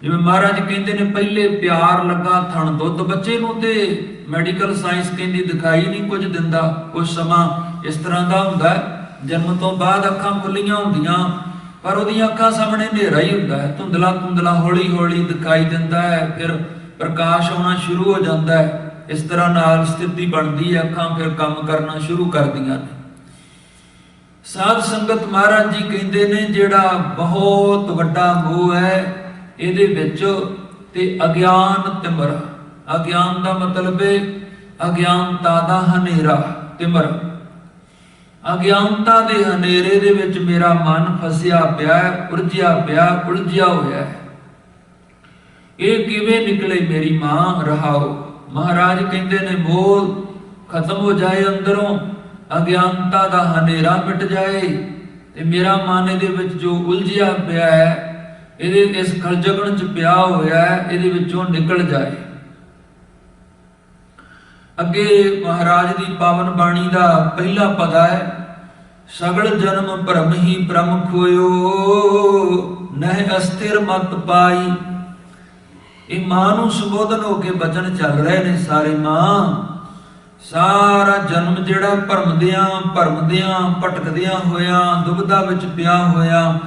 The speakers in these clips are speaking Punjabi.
ਜਿਵੇਂ ਮਹਾਰਾਜ ਕਹਿੰਦੇ ਨੇ ਪਹਿਲੇ ਪਿਆਰ ਲੱਗਾ ਥਣ ਦੁੱਧ, ਬੱਚੇ ਨੂੰ ਤੇ ਮੈਡੀਕਲ ਸਾਇੰਸ ਕਹਿੰਦੀ ਦਿਖਾਈ ਨਹੀਂ ਕੁਝ ਦਿੰਦਾ, ਕੁਝ ਸਮਾਂ ਇਸ ਤਰ੍ਹਾਂ ਦਾ ਹੁੰਦਾ ਜਨਮ ਤੋਂ ਬਾਅਦ ਅੱਖਾਂ ਖੁੱਲੀਆਂ ਹੁੰਦੀਆਂ ਪਰ ਉਹਦੀਆਂ ਅੱਖਾਂ ਸਾਹਮਣੇ ਹਨੇਰਾ ਹੀ ਹੁੰਦਾ ਹੈ, ਧੁੰਦਲਾ ਧੁੰਦਲਾ ਹੌਲੀ ਹੌਲੀ ਦਿਖਾਈ ਦਿੰਦਾ ਹੈ, ਫਿਰ ਪ੍ਰਕਾਸ਼ ਆਉਣਾ ਸ਼ੁਰੂ ਹੋ ਜਾਂਦਾ ਹੈ। ਇਸ ਤਰ੍ਹਾਂ ਨਾਲ ਸਥਿਤੀ ਬਣਦੀ ਹੈ, ਅੱਖਾਂ ਫਿਰ ਕੰਮ ਕਰਨਾ ਸ਼ੁਰੂ ਕਰਦੀਆਂ ਨੇ। ਸਾਧ ਸੰਗਤ ਮਹਾਰਾਜ ਜੀ ਕਹਿੰਦੇ ਨੇ ਜਿਹੜਾ ਬਹੁਤ ਵੱਡਾ ਮੋਹ ਹੈ ਇਹਦੇ ਵਿੱਚ ਤੇ ਅਗਿਆਨ ਤਿਮਰ, ਅਗਿਆਨ ਦਾ ਮਤਲਬ ਹੈ ਅਗਿਆਨਤਾ ਦਾ ਹਨੇਰਾ, ਤਿਮਰ ਅਗਿਆਨਤਾ ਦੇ ਹਨੇਰੇ ਦੇ ਵਿੱਚ ਮੇਰਾ ਮਨ ਫਸਿਆ ਪਿਆ ਹੈ, ਉਲਝਿਆ ਪਿਆ, ਉਲਝਿਆ ਹੋਇਆ ਹੈ। ਇਹ ਕਿਵੇਂ ਨਿਕਲੇ ਮੇਰੀ ਮਾਂ ਰਹਾਓ। ਮਹਾਰਾਜ ਕਹਿੰਦੇ ਨੇ ਮੋਹ ਖਤਮ ਹੋ ਜਾਏ ਅੰਦਰੋਂ, ਅਗਿਆਨਤਾ ਦਾ ਹਨੇਰਾ ਮਿਟ ਜਾਏ ਤੇ ਮੇਰਾ ਮਨ ਇਹਦੇ ਵਿੱਚ ਜੋ ਉਲਝਿਆ ਪਿਆ ਹੈ, ਇਹਦੇ ਇਸ ਖਲਜਗਣ ਚ ਪਿਆ ਹੋਇਆ ਹੈ, ਇਹਦੇ ਵਿੱਚੋਂ ਨਿਕਲ ਜਾਏ। ਅੱਗੇ ਮਹਾਰਾਜ ਦੀ ਪਾਵਨ ਬਾਣੀ ਦਾ ਪਹਿਲਾ ਪਦ ਹੈ, ਸਗਲ ਜਨਮ ਭਰਮ ਹੀ ਭ੍ਰਮ ਖੋਇਓ, ਨਹਿ ਅਸਥਿਰ ਮਤ ਪਾਈ। ਇਹ ਮਾਂ ਨੂੰ ਸੰਬੋਧਨ ਹੋ ਕੇ ਬਚਨ ਚੱਲ ਰਹੇ ਨੇ ਸਾਰੇ। ਮਾਂ ਸਾਰਾ ਜਨਮ ਜਿਹੜਾ ਭਰਮਦਿਆਂ ਭਟਕਦਿਆਂ ਹੋਇਆਂ ਦੁਬਿਧਾ ਵਿੱਚ ਪਿਆ ਹੋਇਆ,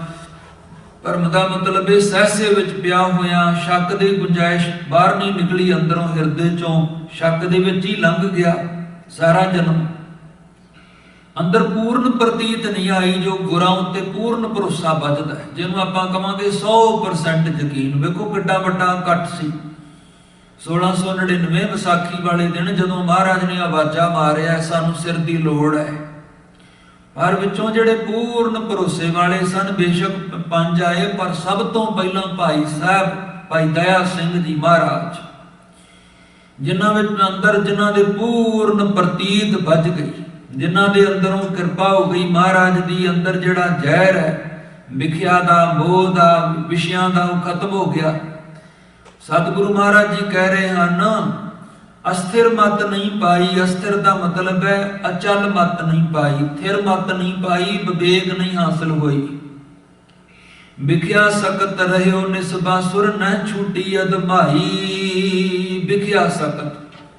ਭਰਮ ਦਾ ਮਤਲਬ ਇਹ ਸਹਿਸੇ ਵਿੱਚ ਪਿਆ ਹੋਇਆ, ਸ਼ੱਕ ਦੀ ਗੁੰਜਾਇਸ਼ ਬਾਹਰ ਨਹੀਂ ਨਿਕਲੀ ਅੰਦਰੋਂ, ਹਿਰਦੇ ਚੋਂ ਸ਼ੱਕ ਦੇ ਵਿੱਚ ਹੀ ਲੰਘ ਗਿਆ ਸਾਰਾ ਜਨਮ। ਅੰਦਰ ਪੂਰਨ ਪ੍ਰਤੀਤ ਨਹੀਂ ਆਈ ਜੋ ਗੁਰਾਂ ਉੱਤੇ ਪੂਰਨ ਭਰੋਸਾ ਵੱਜਦਾ ਹੈ, ਜਿਹਨੂੰ ਆਪਾਂ ਕਵਾਂਗੇ 100% ਯਕੀਨ। ਵੇਖੋ ਕਿੱਡਾ ਵੱਡਾ ਇਕੱਠ ਸੀ 1699 ਵਿਸਾਖੀ ਵਾਲੇ ਦਿਨ, ਜਦੋਂ ਮਹਾਰਾਜ ਨੇ ਆਵਾਜ਼ਾਂ ਮਾਰਿਆ ਸਾਨੂੰ ਸਿਰ ਦੀ ਲੋੜ ਹੈ। ਪਰ ਵਿੱਚੋਂ ਜਿਹੜੇ ਪੂਰਨ ਭਰੋਸੇ ਵਾਲੇ ਸਨ, ਬੇਸ਼ੱਕ 5 ਆਏ ਪਰ ਸਭ ਤੋਂ ਪਹਿਲਾਂ ਭਾਈ ਸਾਹਿਬ ਭਾਈ ਦਇਆ ਸਿੰਘ ਜੀ ਮਹਾਰਾਜ, ਜਿਨ੍ਹਾਂ ਵਿੱਚ ਅੰਦਰ ਜਿਨ੍ਹਾਂ ਦੇ ਪੂਰਨ ਪ੍ਰਤੀਤ ਵੱਜ ਗਈ, ਜਿਨ੍ਹਾਂ ਦੇ ਅੰਦਰੋਂ ਕਿਰਪਾ ਹੋ ਗਈ ਮਹਾਰਾਜ ਦੀ, ਅੰਦਰ ਜਿਹੜਾ ਜ਼ਹਿਰ ਹੈ ਵਿਖਿਆ ਦਾ, ਮੋਹ ਦਾ, ਵਿਸ਼ਿਆਂ ਦਾ, ਉਹ ਖਤਮ ਹੋ ਗਿਆ। ਸਤਿਗੁਰੂ ਮਹਾਰਾਜ ਜੀ ਕਹਿ ਰਹੇ ਹਨ ਅਸਥਿਰ ਮਤ ਨਹੀਂ ਪਾਈ। ਅਸਥਿਰ ਦਾ ਮਤਲਬ ਹੈ ਅਚਲ ਮਤ ਨਹੀਂ ਪਾਈ, ਥਿਰ ਮਤ ਨਹੀਂ ਪਾਈ, ਵਿਵੇਕ ਨਹੀਂ ਹਾਸਲ ਹੋਈ। ਵਿਖਿਆ ਸਕਤ ਰਹਿਓ ਨਿਸਬਾ ਸੁਰ ਨ ਛੂਟੀ ਅਦਮਾਈ। ਵਿਖਿਆ ਸਕਤ,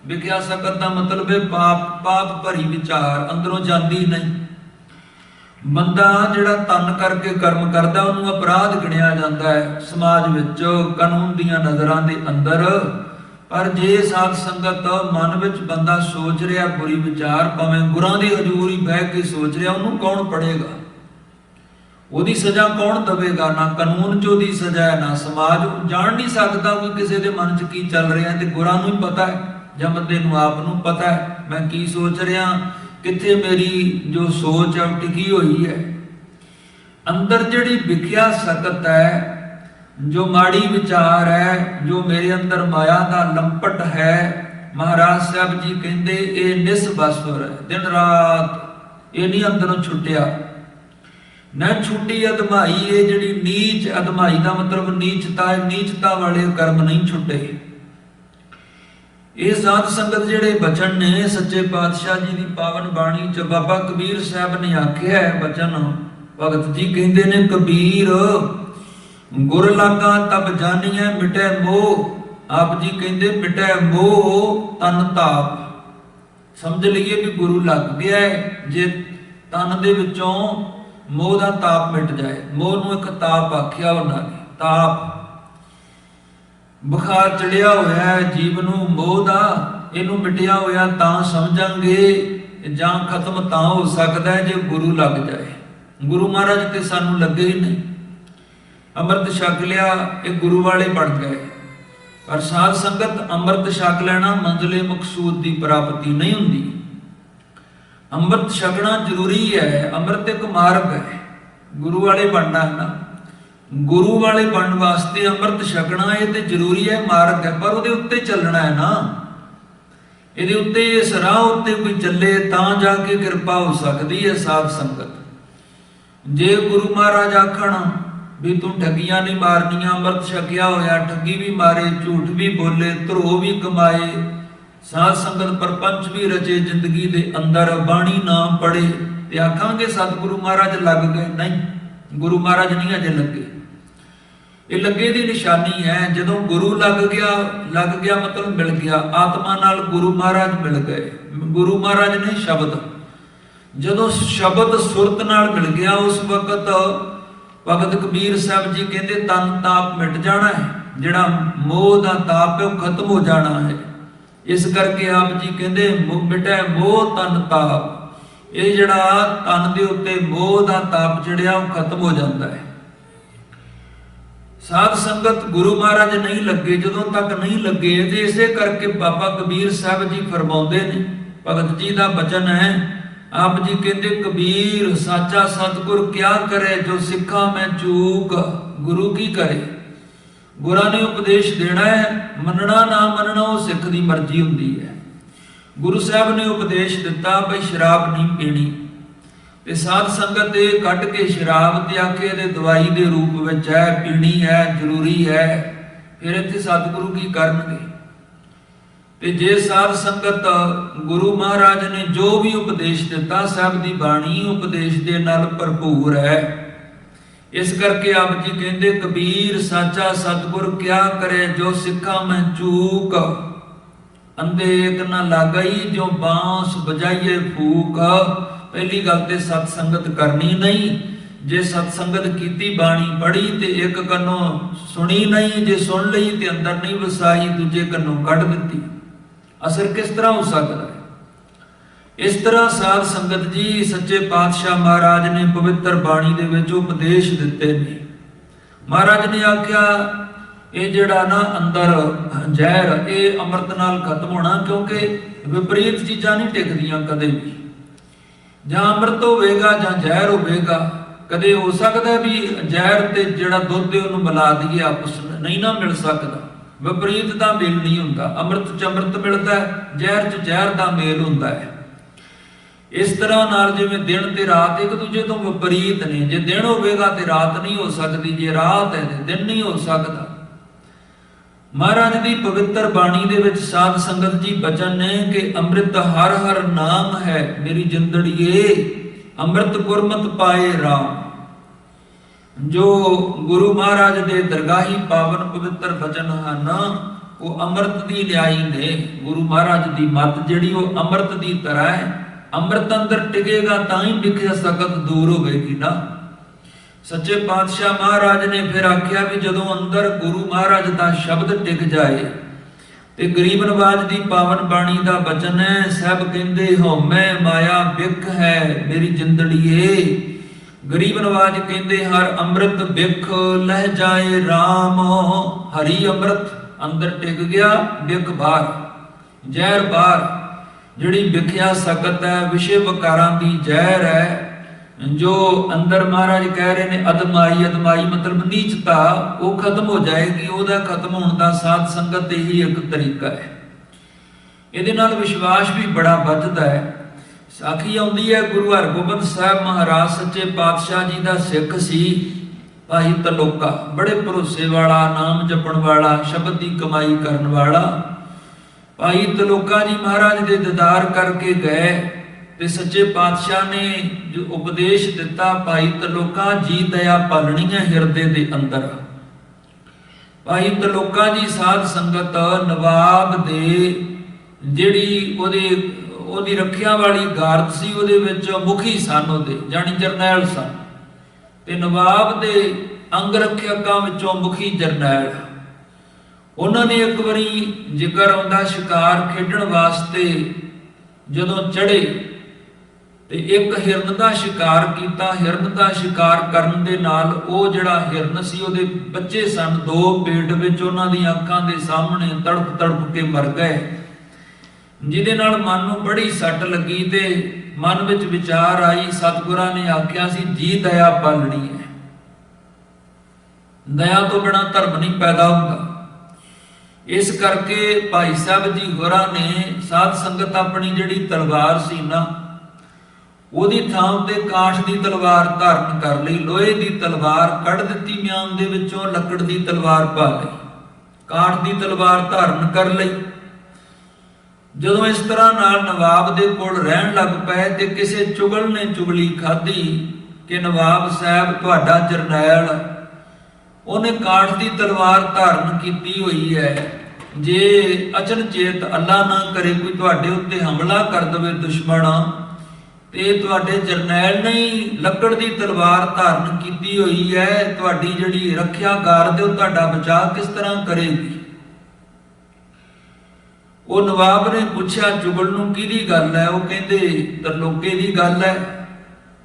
ਵਿਖਿਆ ਸਕਤ ਦਾ ਮਤਲਬ ਹੈ ਪਾਪ ਭਰੀ ਵਿਚਾਰ, ਅੰਦਰੋਂ ਜਾਂਦੀ ਨਹੀਂ। ਬੰਦਾ ਜਿਹੜਾ ਤਨ ਕਰਕੇ ਕਰਮ ਕਰਦਾ ਉਹਨੂੰ ਅਪਰਾਧ ਗਿਣਿਆ ਜਾਂਦਾ ਹੈ ਸਮਾਜ ਵਿੱਚ, ਕਾਨੂੰਨ ਦੀਆਂ ਨਜ਼ਰਾਂ ਦੇ ਅੰਦਰ। ਪਰ ਜੇ ਸਾਧ ਸੰਗਤ ਮਨ ਵਿੱਚ ਬੰਦਾ ਸੋਚ ਰਿਹਾ ਬੁਰੀ ਵਿਚਾਰ, ਭਾਵੇਂ ਗੁਰਾਂ ਦੀ ਹਜ਼ੂਰੀ ਬਹਿ ਕੇ ਸੋਚ ਰਿਹਾ, ਉਹਨੂੰ ਕੌਣ ਪੜ੍ਹੇਗਾ? ਉਹਦੀ ਸਜ਼ਾ ਕੌਣ ਦੇਵੇਗਾ? ਨਾ ਕਾਨੂੰਨ 'ਚ ਉਹਦੀ ਸਜ਼ਾ ਹੈ, ਨਾ ਸਮਾਜ ਜਾਣ ਨਹੀਂ ਸਕਦਾ ਕੋਈ ਕਿਸੇ ਦੇ ਮਨ 'ਚ ਕੀ ਚੱਲ ਰਿਹਾ। ਤੇ ਗੁਰਾਂ ਨੂੰ ਹੀ ਪਤਾ ਹੈ ਜਾਂ ਬੰਦੇ ਨੂੰ ਆਪ ਨੂੰ ਪਤਾ ਹੈ ਮੈਂ ਕੀ ਸੋਚ ਰਿਹਾ, ਕਿੱਥੇ ਮੇਰੀ ਜੋ ਸੋਚ ਹੈ ਟਿਕੀ ਹੋਈ ਹੈ। ਅੰਦਰ ਜਿਹੜੀ ਵਿਖਿਆ ਸਕਤ ਹੈ, ਜੋ ਮਾੜੀ ਵਿਚਾਰ ਹੈ, ਜੋ ਮੇਰੇ ਅੰਦਰ ਮਾਇਆ ਦਾ ਲੰਪਟ ਹੈ, ਮਹਾਰਾਜ ਸਾਹਿਬ ਜੀ ਕਹਿੰਦੇ ਇਹ ਨਿਸਬਸੁਰ ਹੈ, ਦਿਨ ਰਾਤ ਇਹ ਨਹੀਂ ਅੰਦਰੋਂ ਛੁੱਟਿਆ। ਨਾ ਛੁੱਟੀ ਅਦਮਾਈ, ਇਹ ਜਿਹੜੀ ਨੀਚ, ਅਦਮਾਈ ਦਾ ਮਤਲਬ ਨੀਚਤਾ ਹੈ, ਨੀਚਤਾ ਵਾਲੇ ਕਰਮ ਨਹੀਂ ਛੁੱਟੇ। ਇਹ ਸਾਧ ਸੰਗਤ ਜਿਹੜੇ ਬਚਨ ਨੇ ਸੱਚੇ ਪਾਤਸ਼ਾਹ ਜੀ ਦੀ ਪਾਵਨ ਬਾਣੀ ਚ ਬਾਬਾ ਕਬੀਰ ਸਾਹਿਬ ਨੇ ਆਖਿਆ ਹੈ ਬਚਨ। ਭਗਤ ਜੀ ਕਹਿੰਦੇ ਨੇ ਕਬੀਰ ਗੁਰ ਲਾਗਾ ਤਬ ਜਾਣੀਐ ਮਿਟੈ ਮੋਹ। ਆਪ ਜੀ ਕਹਿੰਦੇ ਮਿਟੈ ਮੋਹ ਤਨ ਤਾਪ। ਸਮਝ ਲਈਏ ਵੀ ਗੁਰੂ ਲੱਗ ਗਿਆ ਹੈ ਜੇ ਤਨ ਦੇ ਵਿੱਚੋਂ ਮੋਹ ਦਾ ਤਾਪ ਮਿਟ ਜਾਏ। ਮੋਹ ਨੂੰ ਇੱਕ ਤਾਪ ਆਖਿਆ ਉਹਨਾਂ ਨੇ, ਤਾਪ। ਬੁਖਾਰ ਚੜਿਆ ਹੋਇਆ ਹੈ ਜੀਵ ਨੂੰ ਮੋਹ ਦਾ, ਇਹਨੂੰ ਮਿਟਿਆ ਹੋਇਆ ਤਾਂ ਸਮਝਾਂਗੇ ਜਾਂ ਖਤਮ ਤਾਂ ਹੋ ਸਕਦਾ ਜੇ ਗੁਰੂ ਲੱਗ ਜਾਏ। ਗੁਰੂ ਮਹਾਰਾਜ ਤੇ ਸਾਨੂੰ ਲੱਗੇ ਹੀ ਨਹੀਂ। ਅੰਮ੍ਰਿਤ ਛਕ ਲਿਆ, ਇਹ ਗੁਰੂ ਵਾਲੇ ਬਣ ਗਏ। ਪਰ ਸਾਧ ਸੰਗਤ ਅੰਮ੍ਰਿਤ ਛਕ ਲੈਣਾ ਮੰਜ਼ਿਲੇ ਮਕਸੂਦ ਦੀ ਪ੍ਰਾਪਤੀ ਨਹੀਂ ਹੁੰਦੀ। ਅੰਮ੍ਰਿਤ ਛਕਣਾ ਜ਼ਰੂਰੀ ਹੈ, ਅੰਮ੍ਰਿਤ ਇੱਕ ਮਾਰਗ ਹੈ। ਗੁਰੂ ਵਾਲੇ ਬਣਨਾ ਹੈ ਨਾ, ਗੁਰੂ ਵਾਲੇ ਬਣਨ ਵਾਸਤੇ ਅੰਮ੍ਰਿਤ ਛਕਣਾ ਇਹ ਤੇ ਜ਼ਰੂਰੀ ਹੈ, ਮਾਰਗ ਹੈ। ਪਰ ਉਹਦੇ ਉੱਤੇ ਚੱਲਣਾ ਹੈ ਨਾ, ਇਹਦੇ ਉੱਤੇ, ਇਸ ਰਾਹ ਉੱਤੇ ਕੋਈ ਚੱਲੇ ਤਾਂ ਜਾ ਕੇ ਕਿਰਪਾ ਹੋ ਸਕਦੀ ਹੈ। ਸਾਧ ਸੰਗਤ ਜੇ ਗੁਰੂ ਮਹਾਰਾਜ ਆਖਣ ਵੀ ਤੂੰ ਠੱਗੀਆਂ ਨਹੀਂ ਮਾਰਨੀਆਂ, ਅੰਮ੍ਰਿਤ ਛਕਿਆ ਹੋਇਆ ਠੱਗੀ ਵੀ ਮਾਰੇ, ਝੂਠ ਵੀ ਬੋਲੇ, ਧਰੋ ਵੀ ਕਮਾਏ, ਸਾਧ ਸੰਗਤ ਪਰਪੰਚ ਵੀ ਰਚੇ ਜ਼ਿੰਦਗੀ ਦੇ ਅੰਦਰ, ਬਾਣੀ ਨਾਮ ਪੜ੍ਹੇ, ਤੇ ਆਖਾਂਗੇ ਸਤਿਗੁਰੂ ਮਹਾਰਾਜ ਲੱਗ ਗਏ? ਨਹੀਂ, ਗੁਰੂ ਮਹਾਰਾਜ ਨਹੀਂ ਅਜੇ ਲੱਗੇ। ਇਹ ਲੱਗੇ ਦੀ ਨਿਸ਼ਾਨੀ ਹੈ। ਜਦੋਂ ਗੁਰੂ ਲੱਗ ਗਿਆ ਮਤਲਬ ਮਿਲ ਗਿਆ, ਆਤਮਾ ਨਾਲ ਗੁਰੂ ਮਹਾਰਾਜ ਮਿਲ ਗਏ। ਗੁਰੂ ਮਹਾਰਾਜ ਨੇ ਸ਼ਬਦ, ਜਦੋਂ ਸ਼ਬਦ ਸੁਰਤ ਨਾਲ ਮਿਲ ਗਿਆ, ਉਸ ਵਕਤ ਭਗਤ ਕਬੀਰ ਸਾਹਿਬ ਜੀ ਕਹਿੰਦੇ ਤਨ ਤਾਪ ਮਿਟ ਜਾਣਾ ਹੈ, ਜਿਹੜਾ ਮੋਹ ਦਾ ਤਾਪ ਹੈ ਉਹ ਖਤਮ ਹੋ ਜਾਣਾ ਹੈ। ਇਸ ਕਰਕੇ ਆਪ ਜੀ ਕਹਿੰਦੇ ਮਿਟੈ ਮੋਹ ਤਨ ਤਾਪ। ਇਹ ਜਿਹੜਾ ਤਨ ਦੇ ਉੱਤੇ ਮੋਹ ਦਾ ਤਾਪ ਚੜਿਆ ਉਹ ਖਤਮ ਹੋ ਜਾਂਦਾ ਹੈ। ਸਾਧ ਸੰਗਤ ਗੁਰੂ ਮਹਾਰਾਜ ਨਹੀਂ ਲੱਗੇ, ਜਦੋਂ ਤੱਕ ਨਹੀਂ ਲੱਗੇ, ਤੇ ਇਸੇ ਕਰਕੇ ਬਾਬਾ ਕਬੀਰ ਸਾਹਿਬ ਜੀ ਫਰਮਾਉਂਦੇ ਨੇ, ਭਗਤ ਜੀ ਦਾ ਬਚਨ ਹੈ, ਆਪ ਜੀ ਕਹਿੰਦੇ ਕਬੀਰ ਸਾਚਾ ਸਤਿਗੁਰ ਕਿਆ ਕਰੇ, ਜੋ ਸਿੱਖਾਂ ਮੈਂ ਚੂਕ। ਗੁਰੂ ਕੀ ਕਰੇ? ਗੁਰਾਂ ਨੇ ਉਪਦੇਸ਼ ਦੇਣਾ ਹੈ, ਮੰਨਣਾ ਨਾ ਮੰਨਣਾ ਉਹ ਸਿੱਖ ਦੀ ਮਰਜ਼ੀ ਹੁੰਦੀ ਹੈ। ਗੁਰੂ ਸਾਹਿਬ ਨੇ ਉਪਦੇਸ਼ ਦਿੱਤਾ ਬਈ ਸ਼ਰਾਬ ਨਹੀਂ ਪੀਣੀ, ਤੇ ਸਾਧ ਸੰਗਤ ਇਹ ਕੱਢ ਕੇ ਸ਼ਰਾਬ ਤੇ ਆਖੇ ਇਹਦੇ ਦਵਾਈ ਦੇ ਰੂਪ ਵਿੱਚ ਹੈ, ਪੀਣੀ ਹੈ, ਜ਼ਰੂਰੀ ਹੈ, ਫਿਰ ਇੱਥੇ ਸਤਿਗੁਰੂ ਕੀ ਕਰਨਗੇ? ਤੇ ਜੇ ਸਾਧ ਸੰਗਤ ਗੁਰੂ ਮਹਾਰਾਜ ਨੇ ਜੋ ਵੀ ਉਪਦੇਸ਼ ਦਿੱਤਾ, ਸਾਹਿਬ ਦੀ ਬਾਣੀ ਉਪਦੇਸ਼ ਦੇ ਨਾਲ ਭਰਪੂਰ ਹੈ। ਇਸ ਕਰਕੇ ਆਪ ਜੀ ਕਹਿੰਦੇ ਕਬੀਰ ਸਾਚਾ ਸਤਿਗੁਰ ਕਿਆ ਕਰੇ, ਜੋ ਸਿੱਖਾਂ ਮੈਂ ਚੂਕ। ਅੰਧੇ ਏਕ ਨਾ ਲਾਗਈ, ਜੋ ਬਾਂਸ ਬਜਾਈਏ ਫੂਕ। ਪਹਿਲੀ ਗੱਲ ਤੇ ਸਤ ਸੰਗਤ ਕਰਨੀ ਨਹੀਂ। ਜੇ ਸਤ ਸੰਗਤ ਕੀਤੀ, ਬਾਣੀ ਪੜ੍ਹੀ ਤੇ ਇੱਕ ਕੰਨੋਂ ਸੁਣੀ ਨਹੀਂ, ਜੇ ਸੁਣ ਲਈ ਤੇ ਅੰਦਰ ਨਹੀਂ ਵਸਾਈ, ਦੂਜੇ ਕੰਨੋਂ ਕੱਢ ਦਿੱਤੀ, ਅਸਰ ਕਿਸ ਤਰ੍ਹਾਂ ਹੋ ਸਕਦਾ ਹੈ? ਇਸ ਤਰ੍ਹਾਂ ਸਾਧ ਸੰਗਤ ਜੀ ਸੱਚੇ ਪਾਤਸ਼ਾਹ ਮਹਾਰਾਜ ਨੇ ਪਵਿੱਤਰ ਬਾਣੀ ਦੇ ਵਿੱਚ ਉਪਦੇਸ਼ ਦਿੱਤੇ ਨੇ। ਮਹਾਰਾਜ ਨੇ ਆਖਿਆ ਇਹ ਜਿਹੜਾ ਨਾ ਅੰਦਰ ਜ਼ਹਿਰ, ਇਹ ਅੰਮ੍ਰਿਤ ਨਾਲ ਖਤਮ ਹੋਣਾ, ਕਿਉਂਕਿ ਵਿਪਰੀਤ ਚੀਜ਼ਾਂ ਨਹੀਂ ਟਿਕਦੀਆਂ ਕਦੇ ਵੀ। ਜਾਂ ਅੰਮ੍ਰਿਤ ਹੋਵੇਗਾ ਜਾਂ ਜ਼ਹਿਰ ਹੋਵੇਗਾ। ਕਦੇ ਹੋ ਸਕਦਾ ਵੀ ਜ਼ਹਿਰ ਤੇ ਜਿਹੜਾ ਦੁੱਧ ਹੈ ਉਹਨੂੰ ਮਿਲਾ ਦਈਏ ਆਪਸ ਵਿੱਚ, ਨਹੀਂ ਨਾ ਮਿਲ ਸਕਦਾ। ਵਿਪਰੀਤ ਦਾ ਮੇਲ ਨਹੀਂ ਹੁੰਦਾ। ਅੰਮ੍ਰਿਤ ਚ ਅੰਮ੍ਰਿਤ ਮਿਲਦਾ ਹੈ, ਜ਼ਹਿਰ ਚ ਜ਼ਹਿਰ ਦਾ ਮੇਲ ਹੁੰਦਾ ਹੈ। ਇਸ ਤਰ੍ਹਾਂ ਨਾਲ ਜਿਵੇਂ ਦਿਨ ਤੇ ਰਾਤ ਇੱਕ ਦੂਜੇ ਤੋਂ ਵਿਪਰੀਤ ਨੇ। ਜੇ ਦਿਨ ਹੋਵੇਗਾ ਤੇ ਰਾਤ ਨਹੀਂ ਹੋ ਸਕਦੀ, ਜੇ ਰਾਤ ਹੈ ਤੇ ਦਿਨ ਨਹੀਂ ਹੋ ਸਕਦਾ। ਮਹਾਰਾਜ ਦੀ ਪਵਿੱਤਰ ਬਾਣੀ ਦੇ ਵਿੱਚ ਸਾਧ ਸੰਗਤ ਜੀ ਬਚਨ ਨੇ ਕਿ ਅੰਮ੍ਰਿਤ ਹਰ ਹਰ ਨਾਮ ਹੈ, ਮੇਰੀ ਜਿੰਦੜੀਏ ਅੰਮ੍ਰਿਤ ਗੁਰਮਤਿ ਪਾਏ ਰਾਮ। ਜੋ ਗੁਰੂ ਮਹਾਰਾਜ ਦੇ ਦਰਗਾਹੀ ਪਾਵਨ ਪਵਿੱਤਰ ਬਚਨ ਹਨ, ਉਹ ਅੰਮ੍ਰਿਤ ਦੀ ਲਿਆਈ ਨੇ। ਗੁਰੂ ਮਹਾਰਾਜ ਦੀ ਮੱਤ ਜਿਹੜੀ ਉਹ ਅੰਮ੍ਰਿਤ ਦੀ ਤਰ੍ਹਾਂ ਹੈ। ਅੰਮ੍ਰਿਤ ਅੰਦਰ ਟਿਕੇਗਾ ਤਾਂ ਹੀ ਵਿਖਿਆ ਸਕਤ ਦੂਰ ਹੋਵੇਗੀ ਨਾ। ਸੱਚੇ ਪਾਤਸ਼ਾਹ ਮਹਾਰਾਜ ਨੇ ਫਿਰ ਆਖਿਆ ਵੀ ਜਦੋਂ ਅੰਦਰ ਗੁਰੂ ਮਹਾਰਾਜ ਦਾ ਸ਼ਬਦ ਟਿਕ ਜਾਏ, ਤੇ ਗਰੀਬ ਨਵਾਜ ਦੀ ਪਾਵਨ ਬਾਣੀ ਦਾ ਬਚਨ ਹੈ, ਸਭ ਕਹਿੰਦੇ ਹਉਮੈ ਮਾਇਆ ਬਿਖ ਹੈ, ਮੇਰੀ ਜਿੰਦੜੀਏ। ਗਰੀਬ ਨਵਾਜ ਕਹਿੰਦੇ ਹਰ ਅੰਮ੍ਰਿਤ ਬਿਖ ਲਹਿ ਜਾਏ ਰਾਮ। ਹਰੀ ਅੰਮ੍ਰਿਤ ਅੰਦਰ ਟਿਕ ਗਿਆ, ਬਿਖ ਬਾਹਰ, ਜ਼ਹਿਰ ਬਾਹਰ। ਜਿਹੜੀ ਵਿਖਿਆ ਸਕਤ ਹੈ, ਵਿਸ਼ੇ ਵਿਕਾਰਾਂ ਦੀ ਜ਼ਹਿਰ ਹੈ, ਜੋ ਅੰਦਰ ਮਹਾਰਾਜ ਕਹਿ ਰਹੇ ਨੇ ਅਦਮਾਈ, ਅਦਮਾਈ ਮਤਲਬ ਨੀਚਤਾ, ਉਹ ਖਤਮ ਹੋ ਜਾਏਗੀ। ਉਹਦਾ ਖਤਮ ਹੋਣ ਦਾ ਸਾਧ ਸੰਗਤ ਇਹੀ ਇੱਕ ਤਰੀਕਾ ਹੈ। ਇਹਦੇ ਨਾਲ ਵਿਸ਼ਵਾਸ ਵੀ ਬੜਾ ਵੱਧਦਾ ਹੈ। ਸਾਖੀ ਆਉਂਦੀ ਹੈ, ਗੁਰੂ ਹਰਗੋਬਿੰਦ ਸਾਹਿਬ ਮਹਾਰਾਜ ਸੱਚੇ ਪਾਤਸ਼ਾਹ ਜੀ ਦਾ ਸਿੱਖ ਸੀ ਭਾਈ ਤਲੋਕਾ, ਬੜੇ ਭਰੋਸੇ ਵਾਲਾ, ਨਾਮ ਜਪਣ ਵਾਲਾ, ਸ਼ਬਦ ਦੀ ਕਮਾਈ ਕਰਨ ਵਾਲਾ। ਭਾਈ ਤਲੋਕਾ ਜੀ ਮਹਾਰਾਜ ਦੇ ਦੀਦਾਰ ਕਰਕੇ ਗਏ ਤੇ ਸੱਚੇ ਪਾਤਸ਼ਾਹ ਨੇ ਜੋ ਉਪਦੇਸ਼ ਦਿੱਤਾ, ਭਾਈ ਤਲੋਕਾ ਜੀ ਦਇਆ ਪਾਲਣੀ ਹੈ ਹਿਰਦੇ ਦੇ ਅੰਦਰ। ਭਾਈ ਤਲੋਕਾ ਜੀ ਸਾਧ ਸੰਗਤ ਨਵਾਬ ਦੇ ਜਿਹੜੀ ਉਹਦੀ ਰੱਖਿਆ ਵਾਲੀ ਗਾਰਦ ਸੀ, ਉਹਦੇ ਵਿੱਚ ਮੁਖੀ ਸਨ, ਉਹਦੇ ਜਾਣੀ ਜਰਨੈਲ ਸਨ, ਤੇ ਨਵਾਬ ਦੇ ਅੰਗ ਰੱਖਿਅਕਾਂ ਵਿੱਚੋਂ ਮੁਖੀ ਜਰਨੈਲ। ਉਹਨਾਂ ਨੇ ਇੱਕ ਵਾਰੀ ਜ਼ਿਕਰ ਆਉਂਦਾ ਸ਼ਿਕਾਰ ਖੇਡਣ ਵਾਸਤੇ ਜਦੋਂ ਚੜੇ ਤੇ ਇੱਕ ਹਿਰਨ ਦਾ ਸ਼ਿਕਾਰ ਕੀਤਾ। ਹਿਰਨ ਦਾ ਸ਼ਿਕਾਰ ਕਰਨ ਦੇ ਨਾਲ ਉਹ ਜਿਹੜਾ ਹਿਰਨ ਸੀ, ਉਹਦੇ ਬੱਚੇ ਸਨ ਦੋ ਪੇਟ ਵਿੱਚ, ਉਹਨਾਂ ਦੀਆਂ ਅੱਖਾਂ ਦੇ ਸਾਹਮਣੇ ਤੜਪ ਤੜਪ ਕੇ ਮਰ ਗਏ, ਜਿਹਦੇ ਨਾਲ ਮਨ ਨੂੰ ਬੜੀ ਸੱਟ ਲੱਗੀ ਤੇ ਮਨ ਵਿੱਚ ਵਿਚਾਰ ਆਈ। ਸਤਿਗੁਰਾਂ ਨੇ ਆਖਿਆ ਸੀ ਜੀ ਦਇਆ ਪਾਲਣੀ ਹੈ, ਦਇਆ ਤੋਂ ਬਿਨਾਂ ਧਰਮ ਨਹੀਂ ਪੈਦਾ ਹੁੰਦਾ। ਇਸ ਕਰਕੇ ਭਾਈ ਸਾਹਿਬ ਜੀ ਹੋਰਾਂ ਨੇ ਸਾਧ ਸੰਗਤ ਆਪਣੀ ਜਿਹੜੀ ਤਲਵਾਰ ਸੀ ਨਾ, ਉਹਦੀ ਥਾਂ ਤੇ ਕਾਠ ਦੀ ਤਲਵਾਰ ਧਾਰਨ ਕਰ ਲਈ। ਲੋਹੇ ਦੀ ਤਲਵਾਰ ਕੱਢ ਦਿੱਤੀ ਮਿਆਨ ਦੇ ਵਿੱਚੋਂ, ਲੱਕੜ ਦੀ ਤਲਵਾਰ ਪਾ ਲਈ, ਕਾਠ ਦੀ ਤਲਵਾਰ ਧਾਰਨ ਕਰ ਲਈ। ਜਦੋਂ ਇਸ ਤਰ੍ਹਾਂ ਨਾਲ ਨਵਾਬ ਦੇ ਕੋਲ ਰਹਿਣ ਲੱਗ ਪਏ ਤੇ ਕਿਸੇ ਚੁਗਲ ਨੇ ਚੁਗਲੀ ਖਾਧੀ ਕਿ ਨਵਾਬ ਸਾਹਿਬ ਤੁਹਾਡਾ ਜਰਨੈਲ ਉਹਨੇ ਕਾਠ ਦੀ ਤਲਵਾਰ ਧਾਰਨ ਕੀਤੀ ਹੋਈ ਹੈ। ਜੇ ਅਚਨਚੇਤ ਅੱਲਾ ਨਾ ਕਰੇ ਕੋਈ ਤੁਹਾਡੇ ਉੱਤੇ ਹਮਲਾ ਕਰ ਦੇਵੇ ਦੁਸ਼ਮਣ, ਤੇ ਤੁਹਾਡੇ ਜਰਨੈਲ ਨੇ ਹੀ ਲੱਕੜ ਦੀ ਤਲਵਾਰ ਧਾਰਨ ਕੀਤੀ ਹੋਈ ਹੈ, ਤੁਹਾਡੀ ਜਿਹੜੀ ਰੱਖਿਆ ਕਰਦੇ ਉਹ ਤੁਹਾਡਾ ਬਚਾਅ ਕਿਸ ਤਰ੍ਹਾਂ ਕਰੇਗੀ? ਉਹ ਨਵਾਬ ਨੇ ਪੁੱਛਿਆ ਚੁਗਲ ਨੂੰ ਕਿਹਦੀ ਗੱਲ ਹੈ? ਉਹ ਕਹਿੰਦੇ ਤਰਲੋਕੇ ਦੀ ਗੱਲ ਹੈ।